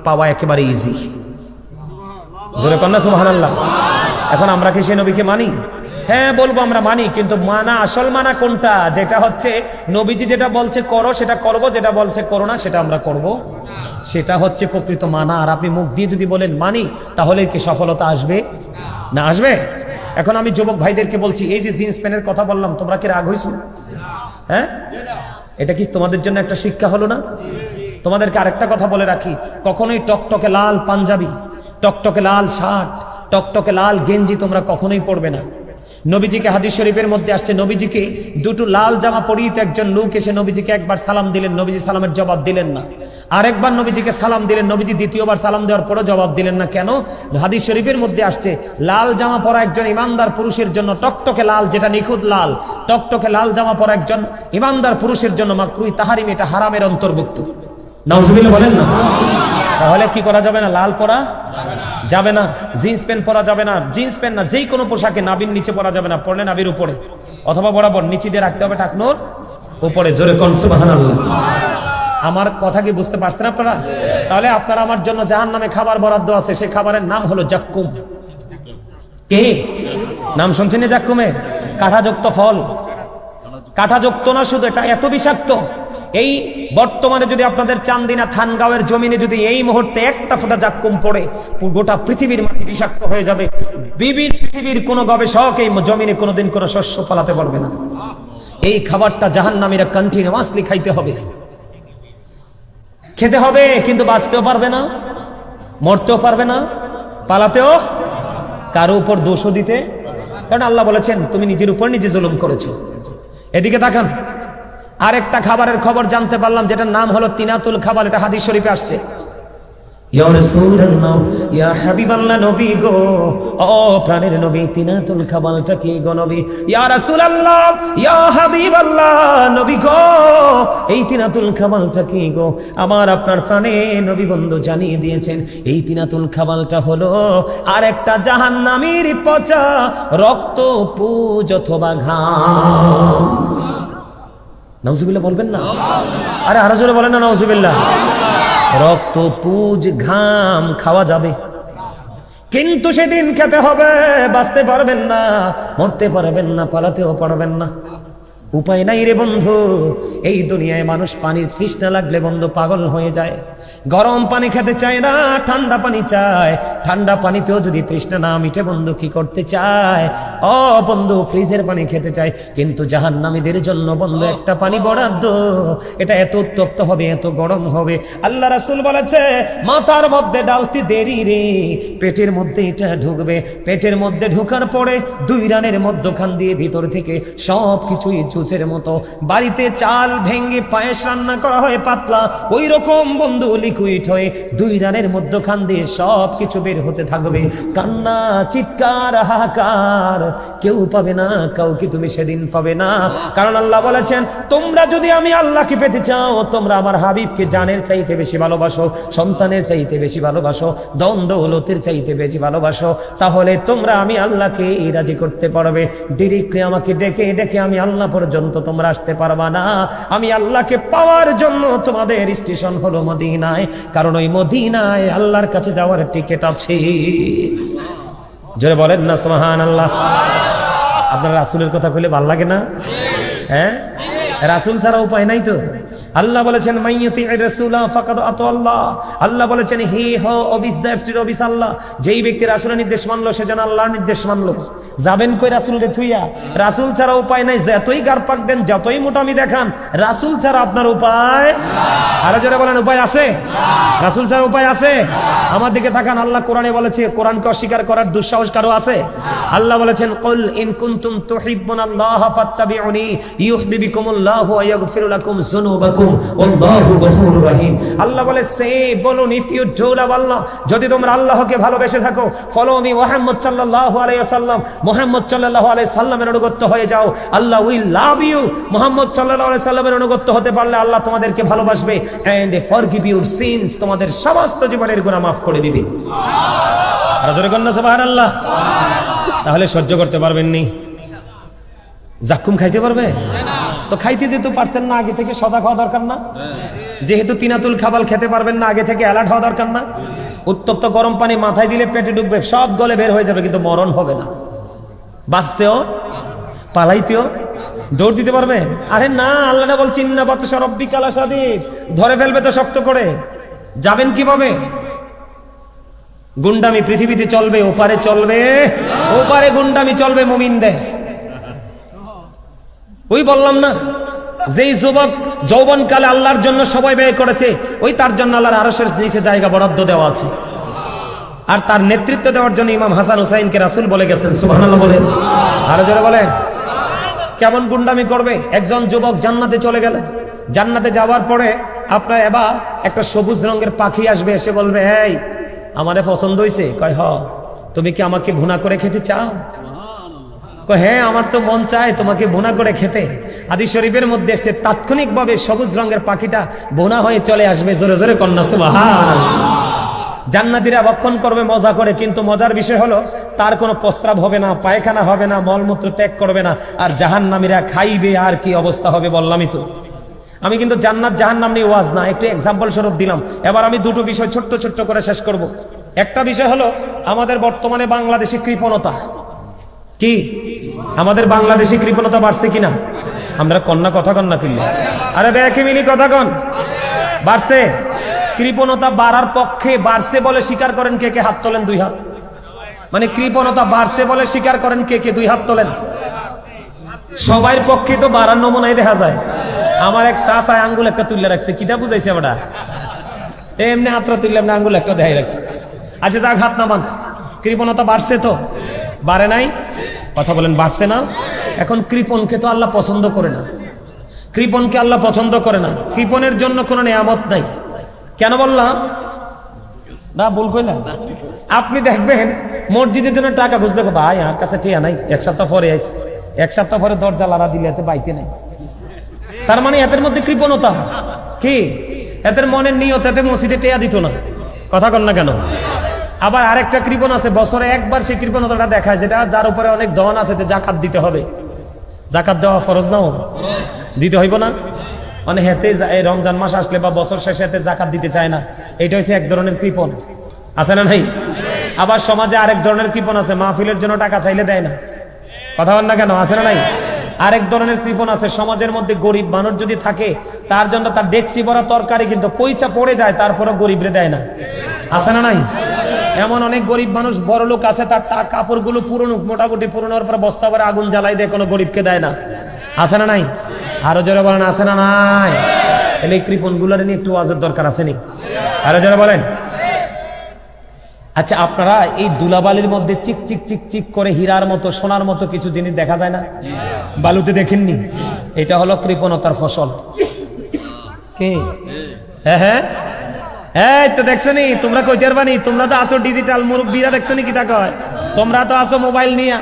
পাওয়া একেবারে ইজি। জোরে কন্যা সুবহানাল্লাহ। এখন আমরা কি সেই নবীকে মানি? হ্যাঁ বলবো আমরা মানি, কিন্তু মানা, আসল মানা কোনটা? যেটা হচ্ছে নবীজি যেটা বলছে করো সেটা করব, যেটা বলছে করো না সেটা আমরা করব, সেটা হচ্ছে প্রকৃত মানা। আর আপনি মুখ দিয়ে যদি বলেন মানি, তাহলে কি সফলতা আসবে? না আসবে। এখন আমি যুবক ভাইদেরকে বলছি, এই যে জিন্স প্যান্টের কথা বললাম, তোমরা কি রাগ হইছো? হ্যাঁ, এটা কি তোমাদের জন্য একটা শিক্ষা হলো না? তোমাদেরকে আরেকটা কথা বলে রাখি, কখনোই টকটকে লাল পাঞ্জাবি, টকটকে লাল শার্ট, টকটকে লাল গেঞ্জি তোমরা কখনোই পরবে না। নবীজিকে হাদিস শরীফের মধ্যে আসছে, নবীজিকে দুটো লাল জামা পরিয়ে তো একজন লোক এসে নবীজিকে একবার সালাম দিলেন, নবীজি সালামের জবাব দিলেন না। আরেকবার নবীজিকে সালাম দিলেন, নবীজি দ্বিতীয়বার সালাম দেওয়ার পরও জবাব দিলেন না। কেন? হাদিস শরীফের মধ্যে আসছে লাল জামা পরা একজন ইমানদার পুরুষের জন্য, টকটকে লাল যেটা নিখুঁত লাল, টকটকে লাল জামা পরা একজন ইমানদার পুরুষের জন্য মাকরুহ তাহরিম, এটা হারামের অন্তর্ভুক্ত। নাউজুবিল্লাহ বলেন না? তাহলে কি করা যাবে না? লাল পরা যাবে না, জিন্স প্যান্ট পরা যাবে না, জিন্স প্যান্ট না যে কোনো পোশাকে নাভির নিচে পরা যাবে না, পরলে নাভির উপরে অথবা বরাবর নিচে দিয়ে রাখতে হবে টাকনোর উপরে। জোরে কোন সুবহানাল্লাহ। আমার কথা কি বুঝতে পারছেন আপনারা? তাহলে আপনারা আমার জন্য জাহান্নামে খাবার বরাদ্দ আছে, সেই খাবারের নাম হলো জাক্কুম। কে নাম শুনছেন? জাক্কুমের কাঁটাযুক্ত ফল, কাঁটাযুক্ত না শুধু, এটা এত বিষাক্ত। এই বর্তমানে যদি আপনাদের চান্দিনা থানগাঁওয়ের জমিনে যদি এই মুহূর্তে একটা ফোঁটা জাক্কুম পড়ে, গোটা পৃথিবীর মাটি বিষাক্ত হয়ে যাবে। পৃথিবীর কোন গবেষক এই জমিনে কোনোদিন কোনো শস্য ফলাতে পারবে না। এই খাবারটা জাহান্নামীরা কন্টিনিউয়াসলি খাইতে হবে, খেতে হবে, কিন্তু বাঁচতেও পারবে না, মরতেও পারবে না, পালাতেও কারো উপর দোষও দিতে, কারণ আল্লাহ বলেছেন তুমি নিজের উপর নিজে জুলুম করেছো। এদিকে তাকান, আরেকটা খাবারের খবর জানতে পারলাম, যেটার নাম হলো তিনাতুল খাবার। এটা হাদিস শরীফে আসছে। ইয়া রাসূলুল্লাহ, ইয়া হাবিবাল্লাহ, নবী গো, ও প্রাণের নবী, তিনাতুল খাবারটা কি গো নবী? ইয়া রাসূলুল্লাহ, ইয়া হাবিবাল্লাহ, নবী গো, এই তিনাতুল খাবারটা কি গো? আমার আপনার প্রাণে নবী বন্ধু জানিয়ে দিয়েছেন, এই তিনাতুল খাবারটা হলো আরেকটা জাহান্নামীর পচা রক্ত, পুজ অথবা ঘাম। নাউজুবিল্লাহ বলবেন না? আরে আরো জোরে বলেন না নাউজুবিল্লাহ। রক্ত, পুজ, ঘাম খাওয়া যাবে, কিন্তু সেদিন খেতে হবে। বাঁচতে পারবেন না, মরতে পারবেন না, পালাতেও পারবেন না, উপায় নাই রে বন্ধু। এই দুনিয়ায় মানুষ পানির তৃষ্ণা লাগলে বন্ধু পাগল হয়ে যায়। গরম পানি খেতে চায় না, ঠান্ডা পানি চায়। ঠান্ডা পানিতেও যদি তৃষ্ণা না মিটে বন্ধু কি করতে চায়? ও বন্ধু, ফ্রিজের পানি খেতে চায়। কিন্তু জাহান্নামীদের জন্য বন্ধু একটা পানি বরাদ্দ, এটা এত উত্তপ্ত হবে, এত গরম হবে। আল্লাহ রাসূল বলেছে মাথার মধ্যে ডালতে দেরি রে, পেটের মধ্যে এটা ঢুকবে। পেটের মধ্যে ঢোকার পরে 2 রানের মধ্যখান দিয়ে ভিতর থেকে সব কিছুই সূচের মতো। বাড়িতে চাল ভেঙে পায়েস রান্না করা হয় পাতলা, ওই রকম বন্ধু লিকুইড হয়ে 2 রানের মধ্যখান দিয়ে সব কিছু বের হতে থাকবে। কান্না, চিৎকার, হাহাকার, কেউ পাবে না, কাউকে তুমি সেদিন পাবে না। কারণ আল্লাহ বলেছেন, তোমরা যদি আমি আল্লাহকে পেতে চাও, তোমরা আমার হাবিবকে জানের চাইতে বেশি ভালোবাসো, সন্তানের চাইতে বেশি ভালোবাসো, ধন দৌলতের চাইতে বেশি ভালোবাসো, তাহলে তোমরা আমি আল্লাহকে রাজি করতে পারবে। ডিরেক্টলি আমাকে ডেকে ডেকে আমি আল্লাহ পর্যন্ত তোমরা আসতে পারবা না। আমি আল্লাহকে পাওয়ার জন্য তোমাদের স্টেশন হলো মদিনায়, কারণ ওই মদিনায় আল্লাহর কাছে যাওয়ার টিকিট আছে। জোরে বলেন না সুবহানাল্লাহ। আপনার রাসূলের কথা কইলে ভালো লাগে না? হ্যাঁ, রাসূল ছাড়া উপায় নাই তো। আল্লাহ বলেছেন, মাইয়ুতি রাসূলা ফাকাদ আতা আল্লাহ। আল্লাহ বলেছেন, হি হো অবিস দ্যাটস অবিস আল্লাহ। যেই ব্যক্তি রাসূলের নির্দেশ মানলো সে যেন আল্লাহর নির্দেশ মানলো। যাবেন কই রাসূলকে থুইয়া? রাসূল ছাড়া উপায় নাই। যতই গারপাক দেন, যতই মোটামি দেখান, রাসূল ছাড়া আপনার উপায়। আরো জোরে বলেন, উপায় আছে? রাসূল ছাড়া উপায় আছে? আমার দিকে তাকান। আল্লাহ কোরআনে বলেছে, কোরআনকে অস্বীকার করার দুঃসাহস কারো আছে? আল্লাহ বলেছেন, কুল ইন কুনতুম তুহিব্বুনাল্লাহা ফাত্তাবিউনি ইউহিব্বুকুমুল্লাহু ওয়া ইয়াগফির লাকুম যুনুবাকুম আল্লাহু গফুরুর রহিম। আল্লাহ বলে, সে বলুন, ইফ ইউ ডু লাভ আল্লাহ, যদি তোমরা আল্লাহকে ভালোবেসে থাকো, ফলো মি মুহাম্মদ সাল্লাল্লাহু আলাইহি ওয়াসাল্লাম, মুহাম্মদ সাল্লাল্লাহু আলাইহি সাল্লামের অনুগত হয়ে যাও, আল্লাহ উইল লাভ ইউ। মুহাম্মদ সাল্লাল্লাহু আলাইহি সাল্লামের অনুগত হতে পারলে আল্লাহ তোমাদেরকে ভালোবাসবে, এন্ড ফরগিভ ইউর সিনস, তোমাদের সমস্ত জীবনের গুনাহ মাফ করে দিবে। আর জোরে কন্না সুবহানাল্লাহ। তাহলে সহ্য করতে পারবেন নি? জাক্কুম খাইতে পারবে তো? খাইতে যেহেতু পারছেন না, আগে থেকে সদা খাওয়া দরকার না? যেহেতু তিনাতুল খাবাল খেতে পারবেন না, আগে থেকে অ্যালার্ট হওয়া দরকার না? উত্তপ্ত গরম পানি মাথায় দিলে পেটে ঢুকবে, সব গলে বের হয়ে যাবে, কিন্তু মরণ হবে না। বাঁচতেও, পালাইতেও, দৌড় দিতে পারবে? আরে না, আল্লাহ না বলছেন না বাতশা রাব্বিকা লাশাদীদ, ধরে ফেলবে তো শক্ত করে। যাবেন কিভাবে? গুন্ডামি পৃথিবীতে চলবে, ওপারে চলবে, ওপারে গুন্ডামি চলবে মুমিনদের। ওই বললাম না, যেই যুবক যৌবনকালে আল্লাহর জন্য সময় ব্যয় করেছে, ওই তার জন্য আল্লাহর আরশের নিচে জায়গা বরাদ্দ দেওয়া আছে। আর তার নেতৃত্ব দেওয়ার জন্য ইমাম হাসান হুসাইনকে রাসূল বলে গেছেন। সুবহানাল্লাহ বলেন, আরো জোরে বলেন। কেমন গুন্ডামি করবে? একজন যুবক জান্নাতে চলে গেল, জান্নাতে যাওয়ার পরে আপনার এবার একটা সবুজ রঙের পাখি আসবে, এসে বলবে, এই আমারে পছন্দ হয়েছে? কয়, হ। তুমি কি আমাকে ভুনা করে খেতে চাও? হ্যাঁ, আমার তো মন চায় তোমাকে বোনা করে খেতে। হাদিস শরীফের মধ্যে এসেছে, তাৎক্ষণিকভাবে সবুজ রঙের পাখিটা বোনা হয়ে চলে আসবে। জোরে জোরে কন্যা সুবহানাল্লাহ। জান্নাতীরা ভক্ষণ করবে মজা করে, কিন্তু মজার বিষয় হলো তার কোনো প্রস্রাব হবে না, পায়খানা হবে না, মলমূত্র ত্যাগ করবে না। আর জাহান্নামীরা খাইবে, আর কি অবস্থা হবে বললামই তো। আমি কিন্তু জান্নাত জাহান্নাম নিয়ে ওয়াজ না, একটু এক্সাম্পল স্বরূপ দিলাম। এবার আমি দুটো বিষয় ছোট্ট ছোট্ট করে শেষ করব। একটা বিষয় হলো আমাদের বর্তমানে বাংলাদেশে কৃপণতা। কি আমাদের বাংলাদেশে কৃপণতা বাড়ছে কিনা? আমরা কন্যা কথা কন্যা কিনলে, আরে দেখে মিলি কথা কন, বাড়ছে। কৃপণতা বাড়ার পক্ষে বাড়ছে বলে স্বীকার করেন কে কে? হাত তোলেন, 2 হাত। মানে কৃপণতা বাড়ছে বলে স্বীকার করেন কে কে? 2 হাত তোলেন। সবার পক্ষে তো বাড়ার নমুনাই দেখা যায়। আমার এক চাচায় আঙ্গুল একটা তুলে রাখছে, কিটা বুঝাইছে আমরা? এমনি হাতটা তুললাম না, আঙ্গুল একটা দেখাই রাখছে। আচ্ছা যাক, হাত নামান। কৃপণতা বাড়ছে তো? বাড়ে নাই? কথা বলেন, বাড়ছে না? এখন কৃপণকে তো আল্লাহ পছন্দ করে না, কৃপণকে আল্লাহ পছন্দ করে না। কৃপণের জন্য কোনো নিয়ামত নাই। কেন বললাম না? ভুল কইলাম? আপনি দেখবেন মসজিদের জন্য টাকা খুঁজবে, ভাই আমার কাছে টিয়া নাই, 1 সপ্তাহ পরে আইস, 1 সপ্তাহ পরে দরজা লাড়া দিলে এতে বাইতে নাই। তার মানে এদের মধ্যে কৃপণতা। কি এদের মনের নিয়ত? এতে মসজিদে টিয়া দিত না। কথা কন না কেন? আবার আরেকটা কৃপণ আছে, বছরে একবার সে কৃপণতাটা দেখায়, যেটা যার উপরে অনেক ধন আছে, জাকাত দিতে হবে। জাকাত দেওয়া ফরজ নাও? দিতে হইব না? মানে হেতে এই রমজান মাস আসলে বা বছর শেষে হেতে জাকাত দিতে চায় না। এটা হচ্ছে এক ধরনের কৃপণ, আছে না নাই? আবার সমাজে আরেক ধরনের কৃপণ আছে, মাহফিলের জন্য টাকা চাইলে দেয় না। কথা বল না কেন? আছে না নাই? আরেক ধরনের কৃপণ আছে, সমাজের মধ্যে গরিব মানুষ যদি থাকে, তার জন্য তার ডেক্সি ভরা তরকারি কিন্তু পয়সা পড়ে যায়, তারপরে গরিবরে দেয় না। আছে না নাই? এমন অনেক গরিব মানুষ, বড় লোক আছে, তার কাপড়গুলো পুরনো, মোটামুটি পুরনোর পর বস্তা ভরে আগুন জ্বালাই দেয়, কোনো গরিবকে দেয় না। আছে না নাই? আরো জোরে বলেন, আছে না নাই? তাহলে এই কৃপণ গুলার নিয়ে একটু ওয়াজের দরকার আছে নি? আরো জোরে বলেন। আচ্ছা, আপনারা এই দুলাবালির মধ্যে চিক চিক চিক চিক করে হীরার মতো সোনার মতো কিছু জিনিস দেখা যায় না? বালুতে দেখেননি? এটা হলো কৃপণতার ফসল। কে? হ্যাঁ হ্যাঁ, এই তো দেখছনি, তোমরা কইতে পারবানি, তোমরা তো আসো ডিজিটাল মুরব্বীরা, দেখছনি কি তা কয়, তোমরা তো আসো মোবাইল নিয়া।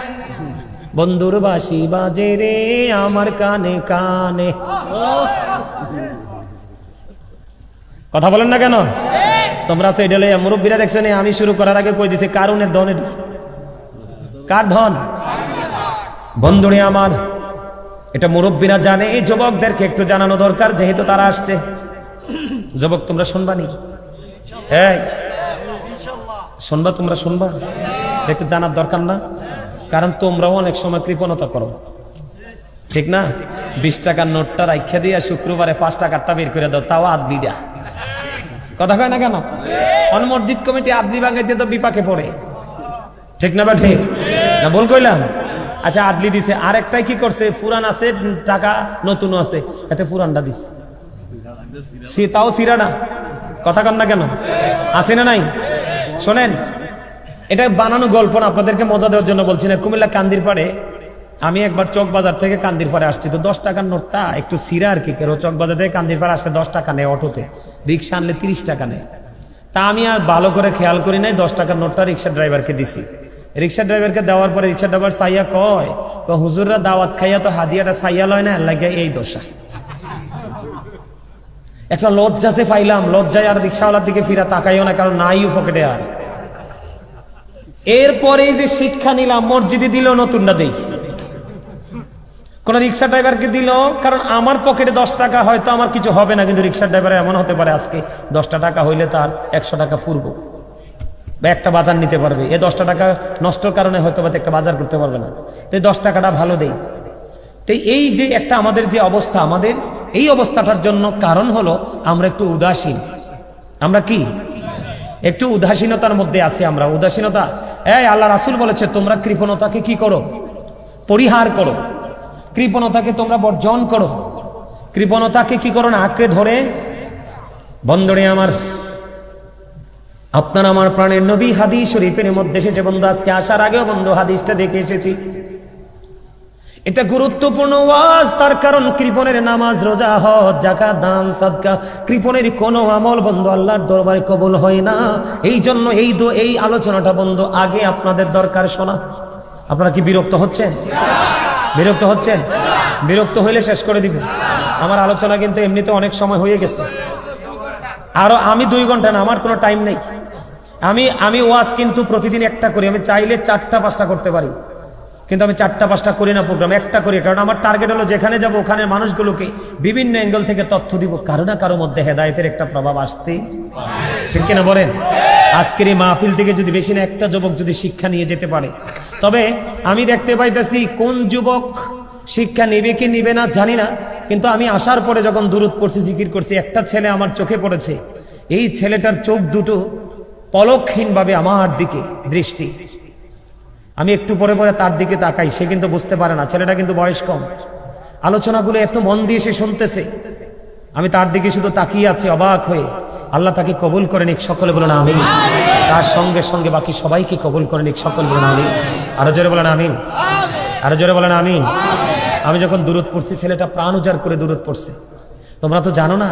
বন্ধুর বাঁশি বাজে রে আমার কানে কানে, কথা বলেন না কেন? তোমরা আসো এটা লইয়া, মুরব্বীরা দেখছনি। আমি শুরু করার আগে কই দিছি কারণের ধনের, কার ধন? বন্ধুরে আমার, এটা মুরব্বীরা জানে, এই যুবকদেরকে একটু জানানো দরকার, যেহেতু তারা আসছে। যুবক তোমরা শুনবানি? হ্যাঁ শুনবা, তোমরা শুনবা, একটু জানার দরকার না? কারণ তোমরাও অনেক সময় কৃপণতা করো, ঠিক না? 20 টাকার নোটটা রাইখা দিয়া শুক্রবারে 5 টাকারটা বের করে দাও, তাও আদলিটা। কথা কয় না কেন? অন মসজিদ কমিটি আদলি ভাঙাইতে তো বিপাকে পড়ে, ঠিক না? বা ঠিক না? বল কইলাম? আচ্ছা, আদলি দিছে, আর একটাই কি করছে, পুরান আছে টাকা, নতুন আছে, এতে পুরানটা দিছে, তাও সিরা না। কথা কন না কেন? আছে না নাই? শোনেন, এটা বানানো গল্প না, আপনাদেরকে মজা দেওয়ার জন্য বলছি না। কুমিল্লা কান্দির পাড়ে আমি একবার চক বাজার থেকে কান্দির পাড়ে আসছি, তো 10 টাকার নোটটা একটু সিরা আর কি, কেন চক বাজার থেকে কান্দির পাড়ে আসলে 10 টাকা নেয়, অটোতে রিক্সা আনলে 30 টাকা নেয়। তা আমি আর ভালো করে খেয়াল করি নাই, 10 টাকার নোটটা রিক্সা ড্রাইভারকে দিছি। রিক্সা ড্রাইভারকে দেওয়ার পরে রিক্সা ড্রাইভার সাইয়া কয়, হুজুররা দাওয়াত খাইয়া তো হাদিয়াটা সাইয়া লয় না, লাগে এই দশা। একটা লজ্জা সে পাইলাম, লজ্জায় আর রিক্সাওয়ালার দিকে ফিরা তাকাইও না, কারণ নাই পকেটে আর। এরপরে যে শিক্ষা নিলাম, মসজিদে দিল নতুনটা দেই, কোন রিক্সা ড্রাইভারকে দিল, কারণ আমার পকেটে 10 টাকা হয়তো আমার কিছু হবে না, কিন্তু রিক্সা ড্রাইভার এমন হতে পারে আজকে 10টা টাকা হইলে তার 100 টাকা ফুরব, বা একটা বাজার নিতে পারবে। এই 10টা টাকা নষ্টর কারণে হয়তো বা একটা বাজার করতে পারবে না, তো এই 10 টাকাটা ভালো দেই। তো এই যে একটা আমাদের যে অবস্থা, আমাদের এই অবস্থাটার জন্য কারণ হলো আমরা একটু উদাসীন। আমরা কি একটু উদাসীনতার মধ্যে আছি? আমরা উদাসীনতা, এই আল্লাহ রাসূল বলেছে তোমরা কৃপণতাকে কি করো? পরিহার করো। কৃপণতাকে তোমরা বর্জন করো, কৃপণতাকে কি করো না, আঁকড়ে ধরে। বন্ধুরে আমার, আপনার আমার প্রাণের নবী হাদিস শরীফের মধ্যে এসেছে। বন্ধু, আজকে আসার আগেও বন্ধু হাদিসটা দেখে এসেছি। এটা গুরুত্বপূর্ণ ওয়াজ, তার কারণ কৃপণের নামাজ, রোজা, হজ, যাকাত, দান, সাদকা, কৃপণের কোনো আমল বন্ধু আল্লাহর দরবারে কবুল হয় না। এই জন্য এই আলোচনাটা বন্ধু আগে আপনাদের দরকার শোনা। আপনারা কি বিরক্ত হচ্ছেন? বিরক্ত হচ্ছেন? বিরক্ত হইলে শেষ করে দিব। আমার আলোচনা কিন্তু এমনিতে অনেক সময় হয়ে গেছে, আরো আমি 2 ঘন্টা না, আমার কোনো টাইম নেই। আমি ওয়াজ কিন্তু প্রতিদিন একটা করি, আমি চাইলে 4টা 5টা করতে পারি, কিন্তু আমি 4টা 5টা করি না, প্রোগ্রাম একটা করি। কারণ আমার টার্গেট হলো যেখানে যাব ওখানে মানুষগুলোকে বিভিন্ন অ্যাঙ্গেল থেকে তথ্য দিব, কারো না কারো মধ্যে হেদায়েতের একটা প্রভাব আসতে, ঠিক কিনা বলেন? আজকের এই মাহফিল থেকে যদি বেশি না একটা যুবক যদি শিক্ষা নিয়ে যেতে পারে, তবে আমি দেখতে পাইতেছি কোন যুবক শিক্ষা নেবে কি নিবে না জানি না, কিন্তু আমি আসার পরে যখন দুরূদ পড়ছি, জিকির করছি, একটা ছেলে আমার চোখে পড়েছে। এই ছেলেটার চোখ দুটো পলকহীনভাবে আমার দিকে দৃষ্টি, আমি একটু পরে পরে তার দিকে তাকাই, সে কিন্তু বুঝতে পারে না, ছেলেটা কিন্তু বয়স কম। আলোচনাগুলো এত মন দিয়ে সে শুনতেছে, আমি তার দিকে শুধু তাকিয়ে আছি অবাক হয়ে। আল্লাহ তাকে কবুল করে নিক, সকলে বলেন আমিন। তার সঙ্গে সঙ্গে বাকি সবাইকে কবুল করে নিক, সকলে বলেন আমিন। আরো জোরে বলেন আমিন, আরো জোরে বলেন আমিন। আমি যখন দুরূদ পড়ছি, ছেলেটা প্রাণ উজাড় করে দুরূদ পড়ছে। তোমরা তো জানো না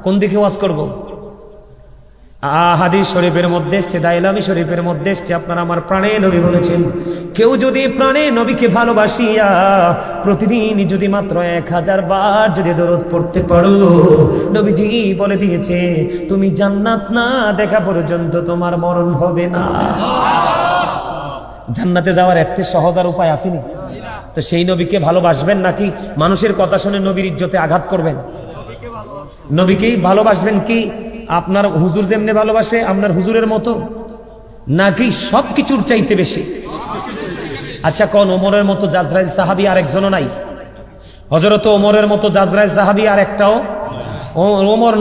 কোন দিকে ওয়াজ করব। হাদিস শরীফের মধ্যে এসছে, দাইলামি শরীফের মধ্যে এসছে, আপনারা আমার প্রাণে নবী বলেছেন, কেউ যদি প্রাণে নবীকে ভালোবাসিয়া প্রতিদিন যদি মাত্র 1000 বার যদি দরুদ পড়তে পারো, নবীজি বলে দিয়েছে তুমি জান্নাত না দেখা পর্যন্ত তোমার মরণ হবে না। জান্নাতে যাওয়ার একটা সহজ আর উপায় আসেনি? তো সেই নবীকে ভালোবাসবেন নাকি মানুষের কথা শুনে নবীর ইজ্জতে আঘাত করবেন? নবীকেই ভালোবাসবেন কি আপনার হুজুর যেমনি ভালোবাসে আপনার হুজুরের মতো, নাকি সবকিছুর চাইতে বেশি? আচ্ছা, কোন ওমরের মতো জাজরাইল সাহাবী আর একজনও নাই? হযরত ওমরের মতো জাজরাইল সাহাবী আর একটাও? ওমর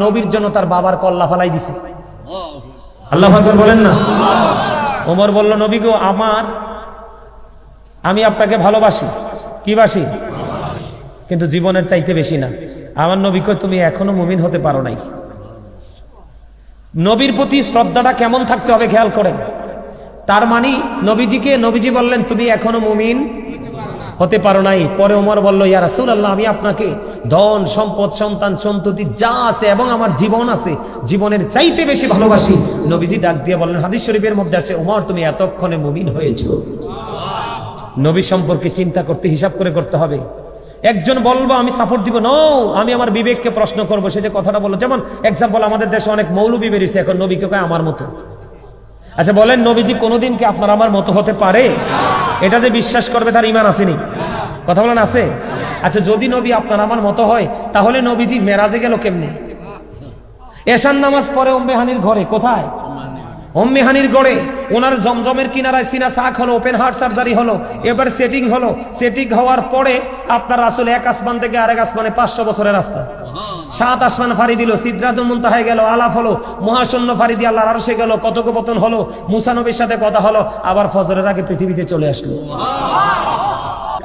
নবীর জন্য তার বাবার কল্লা ফালাই দিছে। আল্লাহু আকবার বলেন না। ওমর বলল, নবী গো, আমি আপনাকে ভালোবাসি, কি বাসি, কিন্তু জীবনের চাইতে বেশি না। আমার নবী কই তুমি এখনো মুমিন হতে পারো নাই। নবীর প্রতি শ্রদ্ধাটা কেমন থাকতে হবে খেয়াল করেন। তার মানে নবীজি বললেন তুমি এখনো মুমিন হতে পারো নাই। পরে ওমর বলল ইয়া রাসূলুল্লাহ, আমি আপনাকে ধন সম্পদ সন্তান সন্ততি যা আছে এবং আমার জীবন আছে জীবনের চাইতে বেশি ভালোবাসি। নবীজি ডাক দিয়ে বললেন, হাদিস শরীফের মধ্যে আছে, ওমর তুমি এতক্ষণে মুমিন হয়েছো। নবী সম্পর্কে চিন্তা করতে হিসাব করে করতে হবে। একজন বলবো আমি সাপোর্ট দিব, নো, আমি আমার বিবেককে প্রশ্ন করবো। সে যে কথাটা বললো, যেমন এক্সাম্পল আমাদের দেশে অনেক মৌলবি বেরিয়েছে এখন, নবীকে কয় আমার মতো। আচ্ছা বলেন, নবীজি কোনোদিন কি আপনার আমার মতো হতে পারে? এটা যে বিশ্বাস করবে তার ঈমান আসেনি? কথা বলেন আছে? আচ্ছা যদি নবী আপনার আমার মতো হয়, তাহলে নবীজি মেরাজে গেল কেমনে? এশার নামাজ পরে উম্মে হানির ঘরে, কোথায়? উম্মে হানির গড়ে। ওনার জমজমের কিনারায় সিনা সাক হলো, ওপেন হার্ট সার্জারি হলো, এবার সেটিং হলো। সেটিং হওয়ার পরে আপনার রাসূল এক আসমান থেকে আরেক আসমানে 500 বছরের রাস্তা, 7 আসমান ফাড়ি দিল, সিদরাতুল মুনতাহায় গেল, আলাপ হলো, মহাশূন্য ফাড়ি দিয়ে আল্লাহর আরশে গেল, কথোপকথন হলো, মুসা নবীর সাথে কথা হলো, আবার ফজরের আগে পৃথিবীতে চলে আসলো।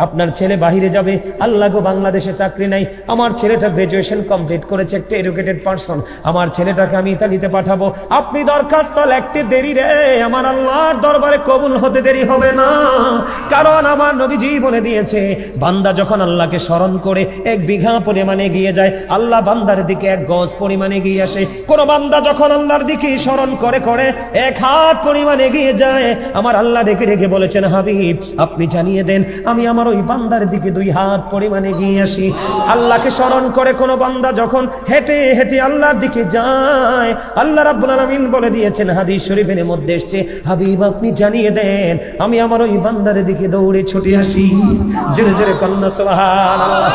আপনার ছেলে বাহিরে যাবে, আল্লাহ গো বাংলাদেশে চাকরি নাই, আমার ছেলেটা গ্রাজুয়েশন কমপ্লিট করেছে, একটা এডুকেটেড পারসন, আমার ছেলেটাকে আমি ইতালিতে পাঠাবো। আপনি দরখাস্ত লিখতে দেরি রে, আমার আল্লাহর দরবারে কবুল হতে দেরি হবে না। কারণ আমার নবীজি বলে দিয়েছে, বান্দা যখন আল্লাহকে স্মরণ করে 1 বিঘা পরিমাণে এগিয়ে যায়, আল্লাহ বান্দার দিকে 1 গজ পরিমাণে এগিয়ে আসে। কোন বান্দা যখন আল্লাহর দিকে স্মরণ করে 1 হাত পরিমাণ এগিয়ে যায়, আমার আল্লাহ ডেকে ডেকে বলেছেন, হাবিব আপনি জানিয়ে দেন আমি আমার ওই বান্দার দিকে 2 হাত পরিমাণে এগিয়ে আসি। আল্লাহকে স্মরণ করে কোন বান্দা যখন হেঁটে হেঁটে আল্লাহর দিকে যায়, আল্লাহ রাব্বুল আলামিন বলে দিয়েছেন, হাদিস শরীফের মধ্যে এসেছে, হাবিব আপনি জানিয়ে দেন আমি আমার ওই বান্দার দিকে দৌড়ে ছুটে আসি। জোরে জোরে কন্যা সুবহানাল্লাহ।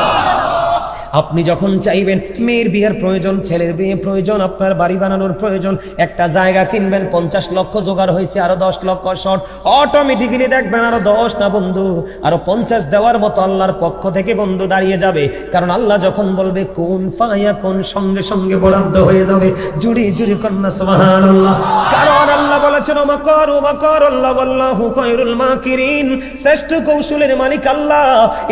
আপনি যখন চাইবেন মেয়ের বিয়ের প্রয়োজন, ছেলের বিয়ে প্রয়োজন, আপনার বাড়ি বানানোর প্রয়োজন, একটা জায়গা কিনবেন, 50 লক্ষ জোগাড় হয়েছে, আরো 10 লক্ষ শর্ট, অটোমেটিক্যালি দেখবেন আরো 10 না বন্ধু, আরো 50 দেওয়ার মতো আল্লাহর পক্ষ থেকে বন্ধু দাঁড়িয়ে যাবে। কারণ আল্লাহ যখন বলবে কোন ফায়াকুন, সঙ্গে সঙ্গে বরাদ্দ হয়ে যাবে। জুড়ি জুড়ি কন্যা সুবহানাল্লাহ। কারণ আল্লাহ বলেছেন, মাকারু মাকারাল্লাহ ওয়াল্লাহু খায়রুল মাকিরিন, শ্রেষ্ঠ কৌশলের মালিক আল্লাহ,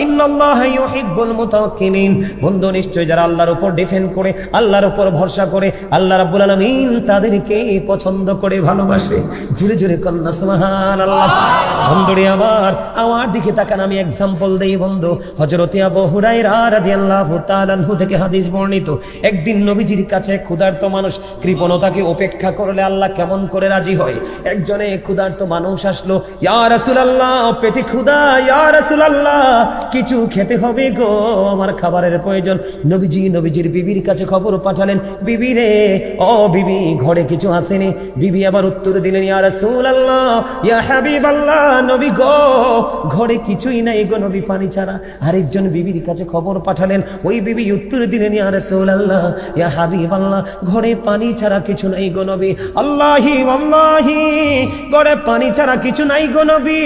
ইন্নাল্লাহা ইউহিব্বুল মুতাওয়াক্কিলিন। বন্ধু নিশ্চয় যারা আল্লাহর উপর ডিপেন্ড করে, আল্লাহর উপর ভরসা করে, আল্লাহ রাব্বুল আলামিন তাদেরকে পছন্দ করে ভালোবাসে। জোরে জোরে কন্যা সুবহানাল্লাহ। বন্ধুরে আমার দিকে তাকান, আমি एग्जांपल দেই বন্ধু। হযরত আবু হুরায়রা রাদিয়াল্লাহু তাআলা আনহু থেকে হাদিস বর্ণিত, একদিন নবীজির কাছে ক্ষুধার্ত মানুষ, কৃপণতাকে উপেক্ষা করলে আল্লাহ কেমন করে রাজি হয়। একজনে ক্ষুধার্ত মানুষ আসলো, ইয়া রাসূলুল্লাহ পেটে ক্ষুধা, ইয়া রাসূলুল্লাহ কিছু খেতে হবে গো, আমার খাবারের প্রয়োজন। নবীজির বিবির কাছে খবর পাঠালেন, বিবি রে, ও বিবি ঘরে কিছু আসেনি? বিবি আবার উত্তর দিলেন, ইয়া রাসূলুল্লাহ ইয়া হাবিবাল্লাহ, নবী গো ঘরে কিছুই নাই গো নবী, পানি ছাড়া। আরেকজন বিবির কাছে খবর পাঠালেন, ওই বিবি উত্তর দিলেন, ইয়া রাসূলুল্লাহ ইয়া হাবিবাল্লাহ, ঘরে পানি ছাড়া কিছু নাই গো নবী। আল্লাহি ওয়াল্লাহি ঘরে পানি ছাড়া কিছু নাই গো নবী।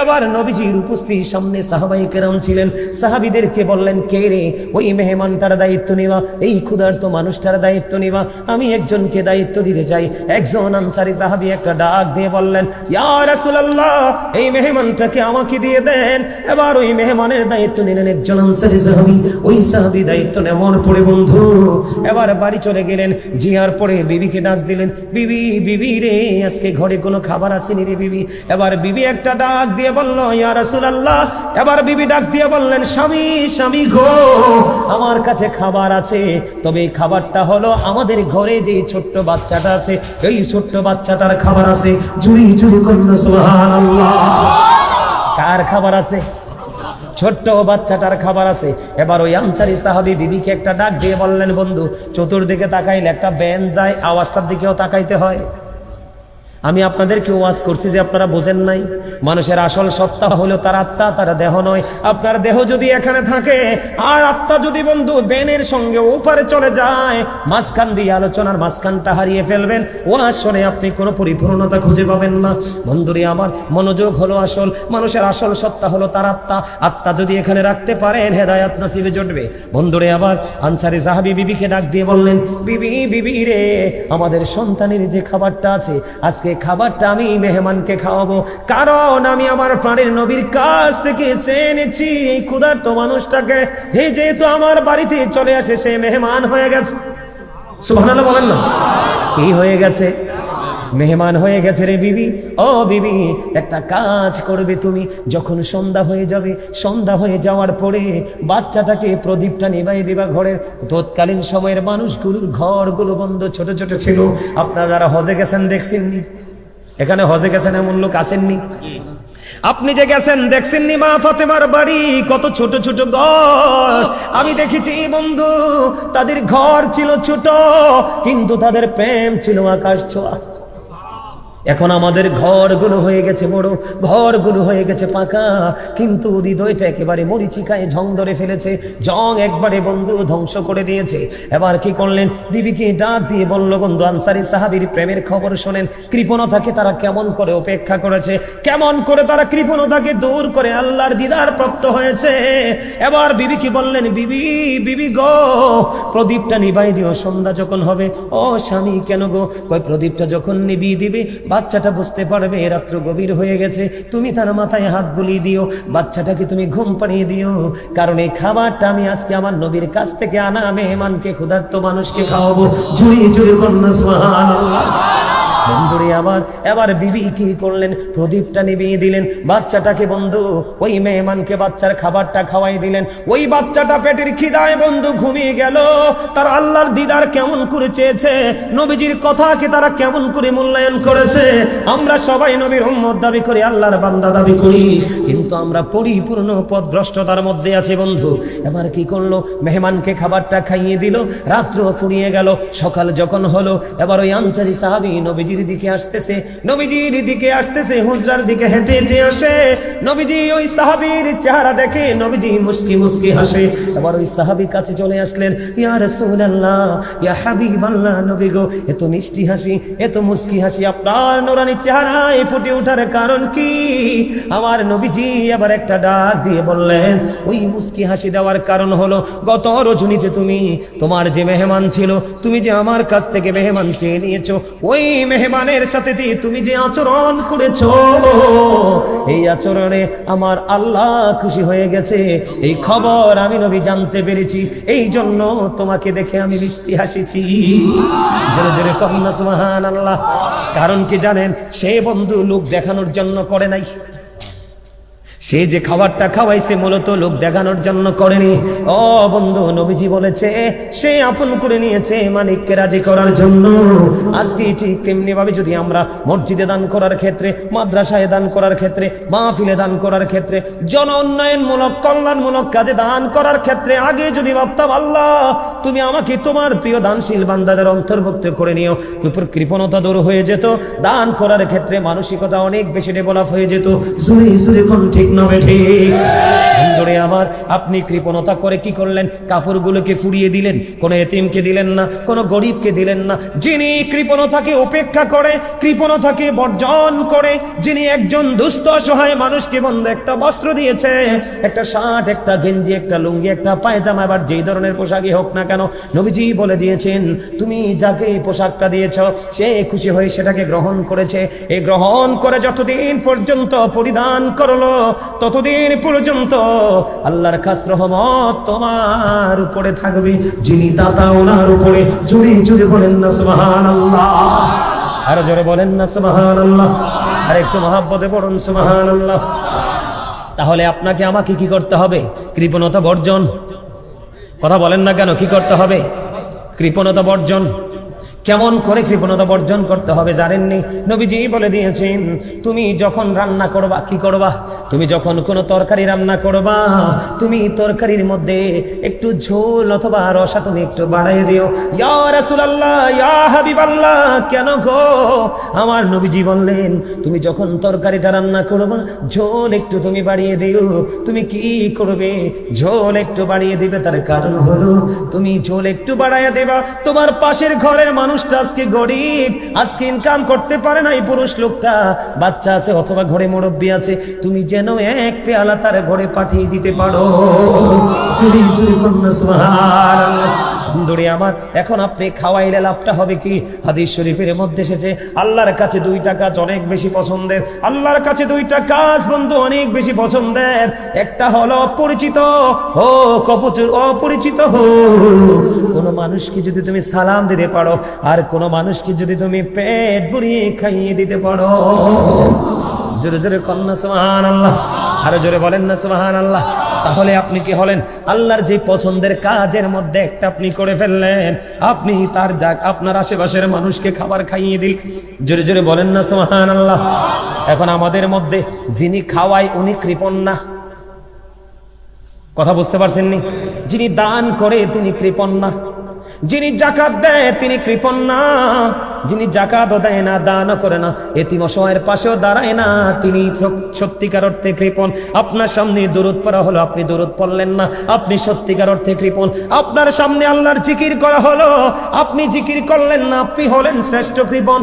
এবার নবীজির উপস্থিতির সামনে সাহাবায়ে কেরাম ছিলেন, সাহাবীদেরকে বললেন, কে রে ওই মেহমানটার দায়িত্ব নিবা, এই ক্ষুধার্ত মানুষটার দায়িত্ব নিবা, আমি একজনকে দায়িত্ব দিতে চাই। একজন আনসারী সাহাবী একটা ডাক দিয়ে বললেন, ইয়া রাসূলুল্লাহ এই মেহমানটাকে আমাকে দিয়ে দেন। এবার ওই মেহমানের দায়িত্ব নিলেন একজন আনসারী সাহাবী। ওই সাহাবী দায়িত্ব নেওয়ার পরে বন্ধু এবার বাড়ি চলে গেলেন। জিয়ার পরে বিবিকে ডাক দিলেন, বিবি রে আজকে ঘরে কোনো খাবার আসেনি রে বিবি। এবার বিবি একটা ডাক দিয়ে বলল, ইয়া রাসূলুল্লাহ। এবার বিবি ডাক দিয়ে বললেন, স্বামী গো আমার কাছে খাবার আছে, তবে এই খাবারটা হলো আমাদের ঘরে যে ছোট্ট বাচ্চাটা আছে, এই ছোট্ট বাচ্চাটার খাবার আছে। জুড়ি জুড়ি কন্যা সুবহানাল্লাহ। কার খাবার আছে? ছোট্ট বাচ্চাটার খাবার আছে। এবার ওই আনসারী সাহাবী বিবিকে একটা ডাক দিয়ে বললেন, বন্ধু চতুর্দিকে তাকাইলে একটা ব্যান যায়, আওয়াজটার দিকেও তাকাইতে হয়। আমি আপনাদেরকে ওয়াজ করছি যে আপনারা বোঝেন নাই, মানুষের আসল সত্তা হলো তার আত্মা, তার দেহ নয়। আপনার দেহ যদি এখানে থাকে আর আত্মা যদি বন্ধু ব্যানের সঙ্গে ওপারে চলে যায়, মাঝখান দিয়ে আলোচনার মাঝখানটা হারিয়ে ফেলবেন। ওয়াজ শুনে আপনি কোনো পরিপূর্ণতা খুঁজে পাবেন না। বন্ধুরে আমার, মনোযোগ হলো আসল, মানুষের আসল সত্তা হলো তার আত্মা। আত্মা যদি এখানে রাখতে পারেন, হেদায়েত নসিবে জুটবে। বন্ধুরে আবার আনসারী সাহাবী বিবিকে ডাক দিয়ে বললেন, বিবি রে আমাদের সন্তানের যে খাবারটা আছে, আজকে খাবারটা আমি মেহমানকে খাওয়াবো। কারণ আমি আমার প্রাণের নবীর কাছ থেকে জেনেছি এই ক্ষুধার্ত মানুষটাকে যেহেতু আমার বাড়িতে চলে আসে, সে মেহমান হয়ে গেছে। সুবহানাল্লাহ বলেন না? কি হয়ে গেছে? মেহমান হয়ে গেছে রে বিবি। ও বিবি, একটা কাজ করবে তুমি, যখন সন্ধ্যা হয়ে যাবে, সন্ধ্যা হয়ে যাওয়ার পরে বাচ্চাটাকে প্রদীপটা নিভাই দিবা ঘরের। তৎকালীন সময়ের মানুষগুলোর ঘরগুলো বন্ধ, ছোট ছোট ছিল। আপনারা যারা হজে গেছেন দেখছেননি? এখানে হজে গেছেন এমন লোক আসেননি? আপনি যে গেছেন দেখছেননি মা ফাতেমার বাড়ি কত ছোট ছোট ঘর? আমি দেখেছি বন্ধু, তাদের ঘর ছিল ছোট, কিন্তু তাদের প্রেম ছিল আকাশ ছোঁয়া। এখন আমাদের ঘরগুলো হয়ে গেছে বড়, ঘরগুলো হয়ে গেছে পাকা, কিন্তু হৃদয়টা একেবারে মরিচিকায় ঝং ধরে ফেলেছে। জং একবারে বন্ধু ধ্বংস করে দিয়েছে। এবার কি করলেন? বিবিকে ডাক দিয়ে বলল, বন্ধু আনসারী সাহাবীর প্রেমের খবর শোনেন। কৃপণতাকে তারা কেমন করে উপেক্ষা করেছে, কেমন করে তারা কৃপণতাকে দূর করে আল্লাহর দিদার প্রাপ্ত হয়েছে। এবার বিবিকে বললেন, বিবি বিবি গো, প্রদীপটা নিভাই দিও সন্ধ্যা যখন হবে। ও স্বামী, কেন গো? কয় প্রদীপটা যখন নিভিয়ে দিবে বাচ্চাটা বুঝতে পারবে রাত্র গভীর হয়ে গেছে, তুমি তার মাথায় হাত বুলিয়ে দিও, বাচ্চাটাকে তুমি ঘুম পাড়িয়ে দিও, কারণ এই খাবারটা আমি আজকে আমার নবীর কাছ থেকে আনা মেহমানকে, ক্ষুধার্ত মানুষকে খাওয়াবো। জুড়ে জুড়ে কন্যা সুবহানাল্লাহ। বন্ধুরে আমার, এবার বিবি কি করলেন? প্রদীপটা নিভিয়ে দিলেন, বাচ্চাটাকে বন্ধু ওই মেহমানকে বাচ্চার খাবারটা খাওয়াই দিলেন। ওই বাচ্চাটা পেটের খিদায় বন্ধু ঘুমিয়ে গেল। তার আল্লাহর দিদার কেমন করে চেয়েছে, নবীজির কথাকে তারা কেমন করে মূল্যায়ন করেছে। আমরা সবাই নবীর উম্মত দাবি করি, আল্লাহর বান্দা দাবি করি, কিন্তু আমরা পরিপূর্ণ পথভ্রষ্টতার মধ্যে আছি বন্ধু। এবার কি করলো? মেহমানকে খাবারটা খাইয়ে দিল, রাত্র ফুরিয়ে গেল। সকাল যখন হলো, এবার ওই আনসারী সাহাবী নবীজির দিকে আসতেছে, নবীজির দিকে আসতেছে, হুজরার দিকে হেঁটে হেঁটে আসে। নবীজি ওই সাহাবীর চেহারা দেখে নবীজি মুস্কি মুস্কি হাসে। এবার ওই সাহাবী কাছে চলে আসলেন, ইয়া রাসূলুল্লাহ, ইয়া হাবিবাল্লাহ, নবী গো, এত মিষ্টি হাসি, এত মুস্কি হাসি আপনার নূরানী চেহারায় ফুটে ওঠার কারণ কি? আমার নবীজি এবার একটা ডাক দিয়ে বললেন, ওই মুস্কি হাসি দেওয়ার কারণ হলো, গত রজনীতে তুমি তোমার যে মেহমান ছিল, তুমি যে আমার কাছ থেকে মেহমান চেয়ে নিয়েছো, ওই মেহমানের সাথে তুমি যে আচরণ করেছো, এই আচরণে আমার আল্লাহ খুশি হয়ে গেছে। এই খবর আমি নবী জানতে পেরেছি, এই জন্য তোমাকে দেখে আমি মিষ্টি হাসিছি। জোরে জোরে কন্যা সুবহানাল্লাহ। কারণ কি জানেন? সে বন্ধু লোক দেখানোর জন্য করে নাই। সে যে খাবারটা খাওয়াইছে মূলত লোক দেখানোর জন্য করেনি। ও বন্ধু, নবীজি বলেছে সে আপন করে নিয়েছে মালিককে রাজি করার জন্য। আজকে ঠিক তেমনি ভাবে যদি আমরা মসজিদে দান করার ক্ষেত্রে, মাদ্রাসায় দান করার ক্ষেত্রে, মাহফিলে দান করার ক্ষেত্রে, জন উন্নয়নমূলক কল্যাণমূলক কাজে দান করার ক্ষেত্রে আগে যদি ভাবতাম, আল্লাহ তুমি আমাকে তোমার প্রিয় দানশীল বান্দাদের অন্তর্ভুক্ত করে নিও, কৃপণতা দূর হয়ে যেত। দান করার ক্ষেত্রে মানসিকতা অনেক বেশি ডেভেলপ হয়ে যেত। জুড়ে জুড়ে কোন ঠিক নবে ঠিক? বন্ধুরে আমার, আপনি কৃপণতা করে কি করলেন? কাপড়গুলোকে ফুরিয়ে দিলেন, কোনো এতিমকে দিলেন না, কোনো গরিবকে দিলেন না। যিনি কৃপণতাকে উপেক্ষা করে, কৃপণতাকে বর্জন করে, যিনি একজন দুস্থ অসহায় মানুষকে বন্ধু একটা বস্ত্র দিয়েছে, একটা শার্ট, একটা গেঞ্জি, একটা লুঙ্গি, একটা পায়জামা, এবার যেই ধরনের পোশাকই হোক না কেন, নবীজি বলে দিয়েছেন তুমি যাকে এই পোশাকটা দিয়েছ সে খুশি হয়ে সেটাকে গ্রহণ করেছে। এই গ্রহণ করে যতদিন পর্যন্ত পরিধান করলো, ততদিন পর্যন্ত আল্লাহর খাস রহমত তোমার উপরে থাকবে। যিনি দাতা ওনার উপরে জোরে জোরে বলেন না সুবহানাল্লাহ। আর জোরে বলেন না সুবহানাল্লাহ। আর একটু মহব্বতে পড়ুন সুবহানাল্লাহ। তাহলে আপনাকে আমাকে কি করতে হবে? কৃপণতা বর্জন। কথা বলেন না কেন? কি করতে হবে? কৃপণতা বর্জন। কেমন করে কৃপণতা বর্জন করতে হবে জানেননি? নবীজি বলে দিয়েছেন, তুমি যখন রান্না করবা, কি করবা? তুমি যখন কোনো তরকারি রান্না করবা, তুমি তরকারির মধ্যে একটু ঝোল অথবা রসা তুমি একটু বাড়াই দিও। ইয়া রাসূলুল্লাহ, ইয়া হাবিবাল্লাহ, কেন গো? আমার নবীজি বললেন, তুমি যখন তরকারিটা রান্না করবা, ঝোল একটু তুমি বাড়িয়ে দিও। তুমি কি করবে? ঝোল একটু বাড়িয়ে দিবে, তার কারণ হলো তুমি ঝোল একটু বাড়াইয়া দেবা। তোমার পাশের ঘরের মানুষটা আজকে গরিব, আজকে ইনকাম করতে পারে না, এই পুরুষ লোকটা বাচ্চা আছে অথবা ঘরে মুরব্বী আছে, তুমি যেন এক পেয়ালা তার ঘরে পাঠিয়ে দিতে পারো। চুরি চুরি কন্যা সুবহানাল্লাহ। বন্ধুরে আমার, এখন আপনি খাওয়াইলে লাভটা হবে কি? হাদিস শরীফের মধ্যে এসেছে আল্লাহর কাছে দুইটা কাজ অনেক বেশি পছন্দের। আল্লাহর কাছে দুইটা কাজ বন্ধু অনেক বেশি পছন্দের। একটা হলো পরিচিত হোক অপরিচিত হোক, কোন মানুষকে যদি তুমি সালাম দিতে পারো, আর কোন মানুষকে যদি তুমি পেট ভরিয়ে খাইয়ে দিতে পারো। জোরে জোরে কন্যা সুবহানাল্লাহ, আরো জোরে বলেন না সুবহানাল্লাহ। তাহলে আপনি কি হলেন? আল্লাহর যে পছন্দের কাজের মধ্যে একটা আপনি করে ফেললেন, আপনি তার আপনার আশেপাশের মানুষকে খাবার খাইয়ে দিল। জোরে জোরে বলেন না সুবহানাল্লাহ। এখন আমাদের মধ্যে যিনি খাওয়ায় উনি কৃপণ না? কথা বুঝতে পারছেন নি? যিনি দান করে তিনি কৃপণ না? যিনি যাকাত দেয় তিনি কৃপণ না? যিনি যাকাতও দেয় না, দানও করে না, এতিম অসহায়ের পাশেও দাঁড়ায় না, তিনি সত্যিকার অর্থে কৃপণ। আপনার সামনে দরুদ পড়া হলো, আপনি দরুদ পড়লেন না, আপনি সত্যিকার অর্থে কৃপণ। আপনার সামনে আল্লাহর জিকির করা হলো, আপনি জিকির করলেন না, আপনি হলেন শ্রেষ্ঠ কৃপণ।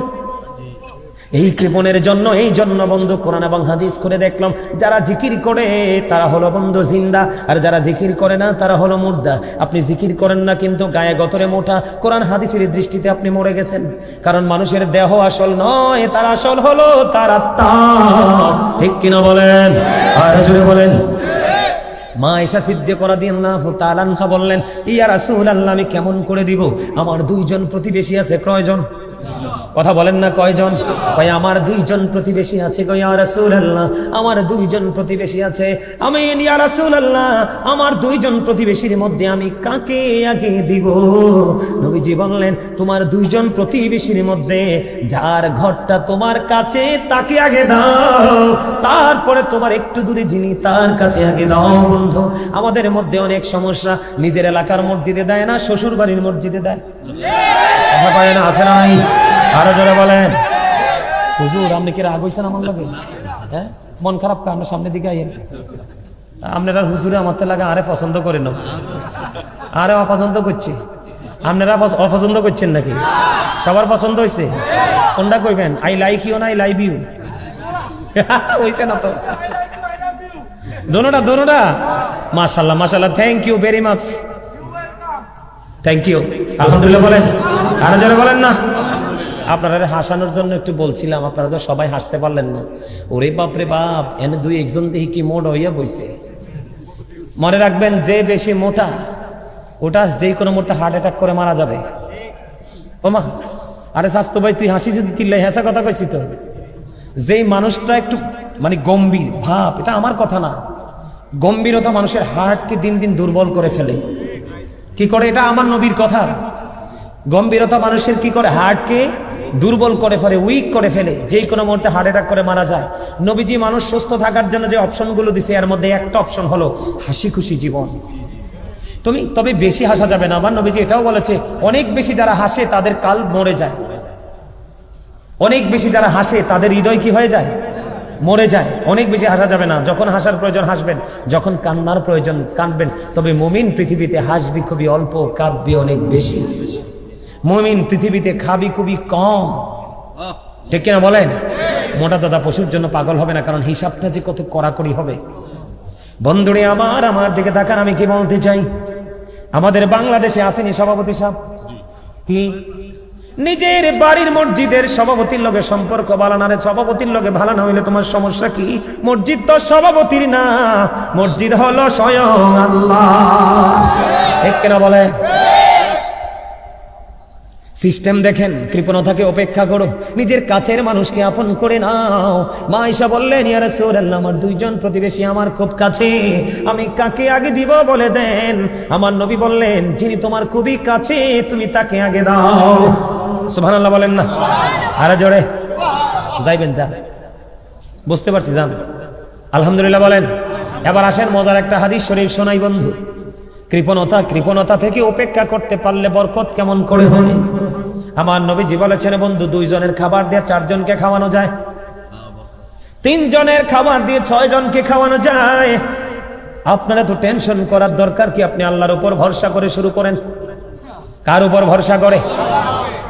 এই কৃপণের জন্য, এই জন্য বন্ধু কোরআন এবং হাদিস করে দেখলাম, যারা জিকির করে তারা হলো বন্ধু জিন্দা, আর যারা জিকির করে না তারা হলো মুর্দা। আপনি জিকির করেন না কিন্তু গায়ে গতরে মোটা, কোরআন হাদিসের দৃষ্টিতে আপনি মরে গেছেন। কারণ মানুষের দেহ আসল নয়, তার আসল হলো তার আত্মা। ঠিক কিনা বলেন? আর জোরে বলেন। মা আয়েশা সিদ্দিকা রাদিয়াল্লাহু তাআলা আনহা বললেন, ইয়া রাসূলুল্লাহ, আমি কেমন করে দিব? আমার দুইজন প্রতিবেশী আছে। কয়জন? কথা বলেন না, কয়জন? কয় আমার দুইজন প্রতিবেশী আছে গো ইয়া রাসূলুল্লাহ, আমার দুইজন প্রতিবেশী আছে। আমি ইয়া রাসূলুল্লাহ, আমার দুইজন প্রতিবেশীর মধ্যে আমি কাকে আগে দিব? নবীজি বললেন, তোমার দুইজন প্রতিবেশীর মধ্যে যার ঘরটা তোমার কাছে তাকে আগে দাও, তারপরে তোমার একটু দূরে যিনি তার কাছে আগে দাও। বন্ধু, আমাদের মধ্যে অনেক সমস্যা, নিজের এলাকার মসজিদে দেয় না, শ্বশুর বাড়ির মসজিদে দেয়। কথা পায় না, আছে না নাই? আরো জোরে বলেন। হুজুর আপনি কি রাগ হইছেন আমার লাগে? হ্যাঁ, মন খারাপ কা? আপনার সামনের দিকে আইয়েন। আপনারা হুজুরে আমার লাগে আরে পছন্দ করেন, আরে অপছন্দ করছি। আপনারা অপছন্দ করছেন নাকি? সবার পছন্দ হয়েছে? কোনটা কইবেন? আই লাইক ইউ না আই লাইভ ইউ? হইছে না তো? দোনোটা দোনোটা। মাশাআল্লাহ মাশাআল্লাহ, thank you very much, thank you, আলহামদুলিল্লাহ বলেন। আরো জোরে বলেন না। আপনারা হাসানোর জন্য একটু বলছিলাম, আপনারা তো সবাই হাসতে পারলেন না। ওরে বাপ রে বাপ, এনে দুই একজন দেখি কি মোট হইয়া বইছে। মনে রাখবেন, যে বেশি মোটা ওটা যে কোনো মোটা হার্ট অ্যাটাক করে মারা যাবে। ওমা, আরে স্বাস্থ্য ভাই তুই হাসি যদি কিল্লাই হেসা কথা কইছি তো। যেই মানুষটা একটু মানে গম্ভীর ভাব, এটা আমার কথা না, গম্ভীরতা মানুষের হার্টকে দিন দিন দুর্বল করে ফেলে। কি করে? এটা আমার নবীর কথা। গম্ভীরতা মানুষের কি করে? হার্টকে দুর্বল করে ফেলে, উইক করে ফেলে, যেই কোনো মুহূর্তে হার্ট অ্যাটাক করে মারা যায়। নবীজি মানুষ সুস্থ থাকার জন্য যে অপশনগুলো দিছে, এর মধ্যে একটা অপশন হলো হাসি খুশি জীবন। তবে বেশি হাসা যাবে না। আবার নবীজি এটাও বলেছে, অনেক বেশি যারা হাসে তাদের কাল মরে যায়। অনেক বেশি যারা হাসে তাদের হৃদয় কি হয়ে যায়? মরে যায়। অনেক বেশি হাসা যাবে না। যখন হাসার প্রয়োজন হাসবেন, যখন কান্নার প্রয়োজন কাঁদবেন। তবে মুমিন পৃথিবীতে হাসবি খুবই অল্প, কাঁদবি অনেক বেশি। মুমিন পৃথিবীতে খাবি খুবই কম। ঠিক কিনা বলেন? মোটা দাদা পশুর জন্য পাগল হবে না, কারণ হিসাবটা যে কত কড়াকড়ি হবে। বন্ধুরে আমার দিকে তাকান, আমি কি বলতে চাই? আমাদের বাংলাদেশে আসেনি সভাপতি সাহেব? কি নিজের বাড়ির মসজিদের সভাপতির লগে সম্পর্ক ভালো না রে? সভাপতির লগে ভালো না হইলে তোমার সমস্যা কি? মসজিদ তো সভাপতির না, মসজিদ হলো স্বয়ং আল্লাহ। ঠিক কিনা বলে? সিস্টেম দেখেন, কৃপণতাকে উপেক্ষা করো, নিজের কাছের মানুষকে আপন করে নাও। মা আয়েশা বললেন, ইয়া রাসূলুল্লাহ, আমার দুইজন প্রতিবেশী আমার খুব কাছে, আমি কাকে আগে দিব বলে দেন। আমার নবী বললেন, যিনি তোমার খুবই কাছে তুমি তাকে আগে দাও। সুবহানাল্লাহ বলেন না? আরে জোরে যাইবেন, যান, বুঝতে পারছি, যান। আলহামদুলিল্লাহ বলেন। এবার আসেন, মজার একটা হাদিস শরীফ শোনাই বন্ধু। কৃপণতা থেকে উপেক্ষা করতে পারলে বরকত কেমন করে হয়। আমার নবীজি বলেছেন বন্ধু, দুইজনের খাবার দিয়ে চারজনকে খাওয়ানো যায়, তিনজনের খাবার দিয়ে 6 জনকে খাওয়ানো যায়। আপনারা তো টেনশন করার দরকার কি? আপনি আল্লাহর উপর ভরসা করে শুরু করেন। কার উপর ভরসা করে?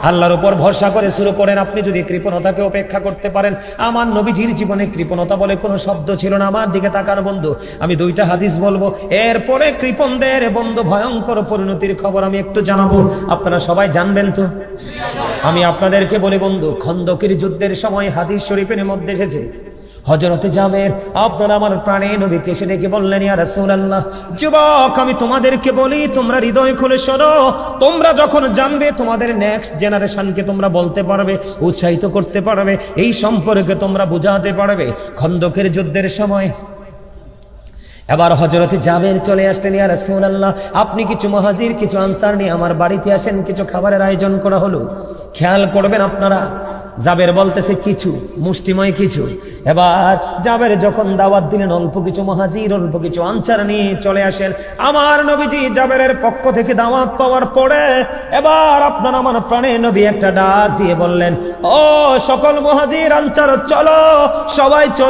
আল্লাহর উপর ভরসা করে শুরু করেন। আপনি যদি কৃপণতাকে উপেক্ষা করতে পারেন, আমার নবীজির জীবনে কৃপণতা বলে কোনো শব্দ ছিল না। আমার দিকে তাকার বন্ধু, আমি দুইটা হাদিস বলবো, এরপরে কৃপণদের বন্ধু ভয়ঙ্কর পরিণতির খবর আমি একটু জানাবো, আপনারা সবাই জানবেন তো। আমি আপনাদেরকে বলি বন্ধু, খন্দকের যুদ্ধের সময় হাদিস শরীফের মধ্যে এসেছে, হযরতে জাবের আপনারা আমার প্রাণে নবীকে এসে ডেকে বললেন, ইয়া রাসূলুল্লাহ, যুবক আমি তোমাদেরকে বলি, তোমরা হৃদয় খুলে শোনো, তোমরা যখন জানবে তোমাদের নেক্সট জেনারেশনকে তোমরা বলতে পারবে, উৎসাহিত করতে পারবে, এই সম্পর্কে তোমরা বুঝাতে পারবে। খন্দকের যুদ্ধের সময় এবার হযরতে জাবের চলে আসলেন, ইয়া রাসূলুল্লাহ, আপনি কিছু মুহাজির কিছু আনসার নিয়ে আমার বাড়িতে আসেন, কিছু খাবারের আয়োজন করা হলো, খেয়াল করবেন আপনারা। জাবের বলতেছে কিছু, মুষ্টিময় কিছু। এবার জাবের যখন দাওয়াত দিলেন, অল্প কিছু মুহাজির অল্প কিছু আনসার নিয়ে চলে আসেন। আমার নবীজি জাবেরের পক্ষ থেকে দাওয়াত পাওয়ার পরে এবার আপনার আমার প্রাণে নবী একটা ডাক দিয়ে বললেন, ও সকল মুহাজির আনসার চলো, সবাই চলো।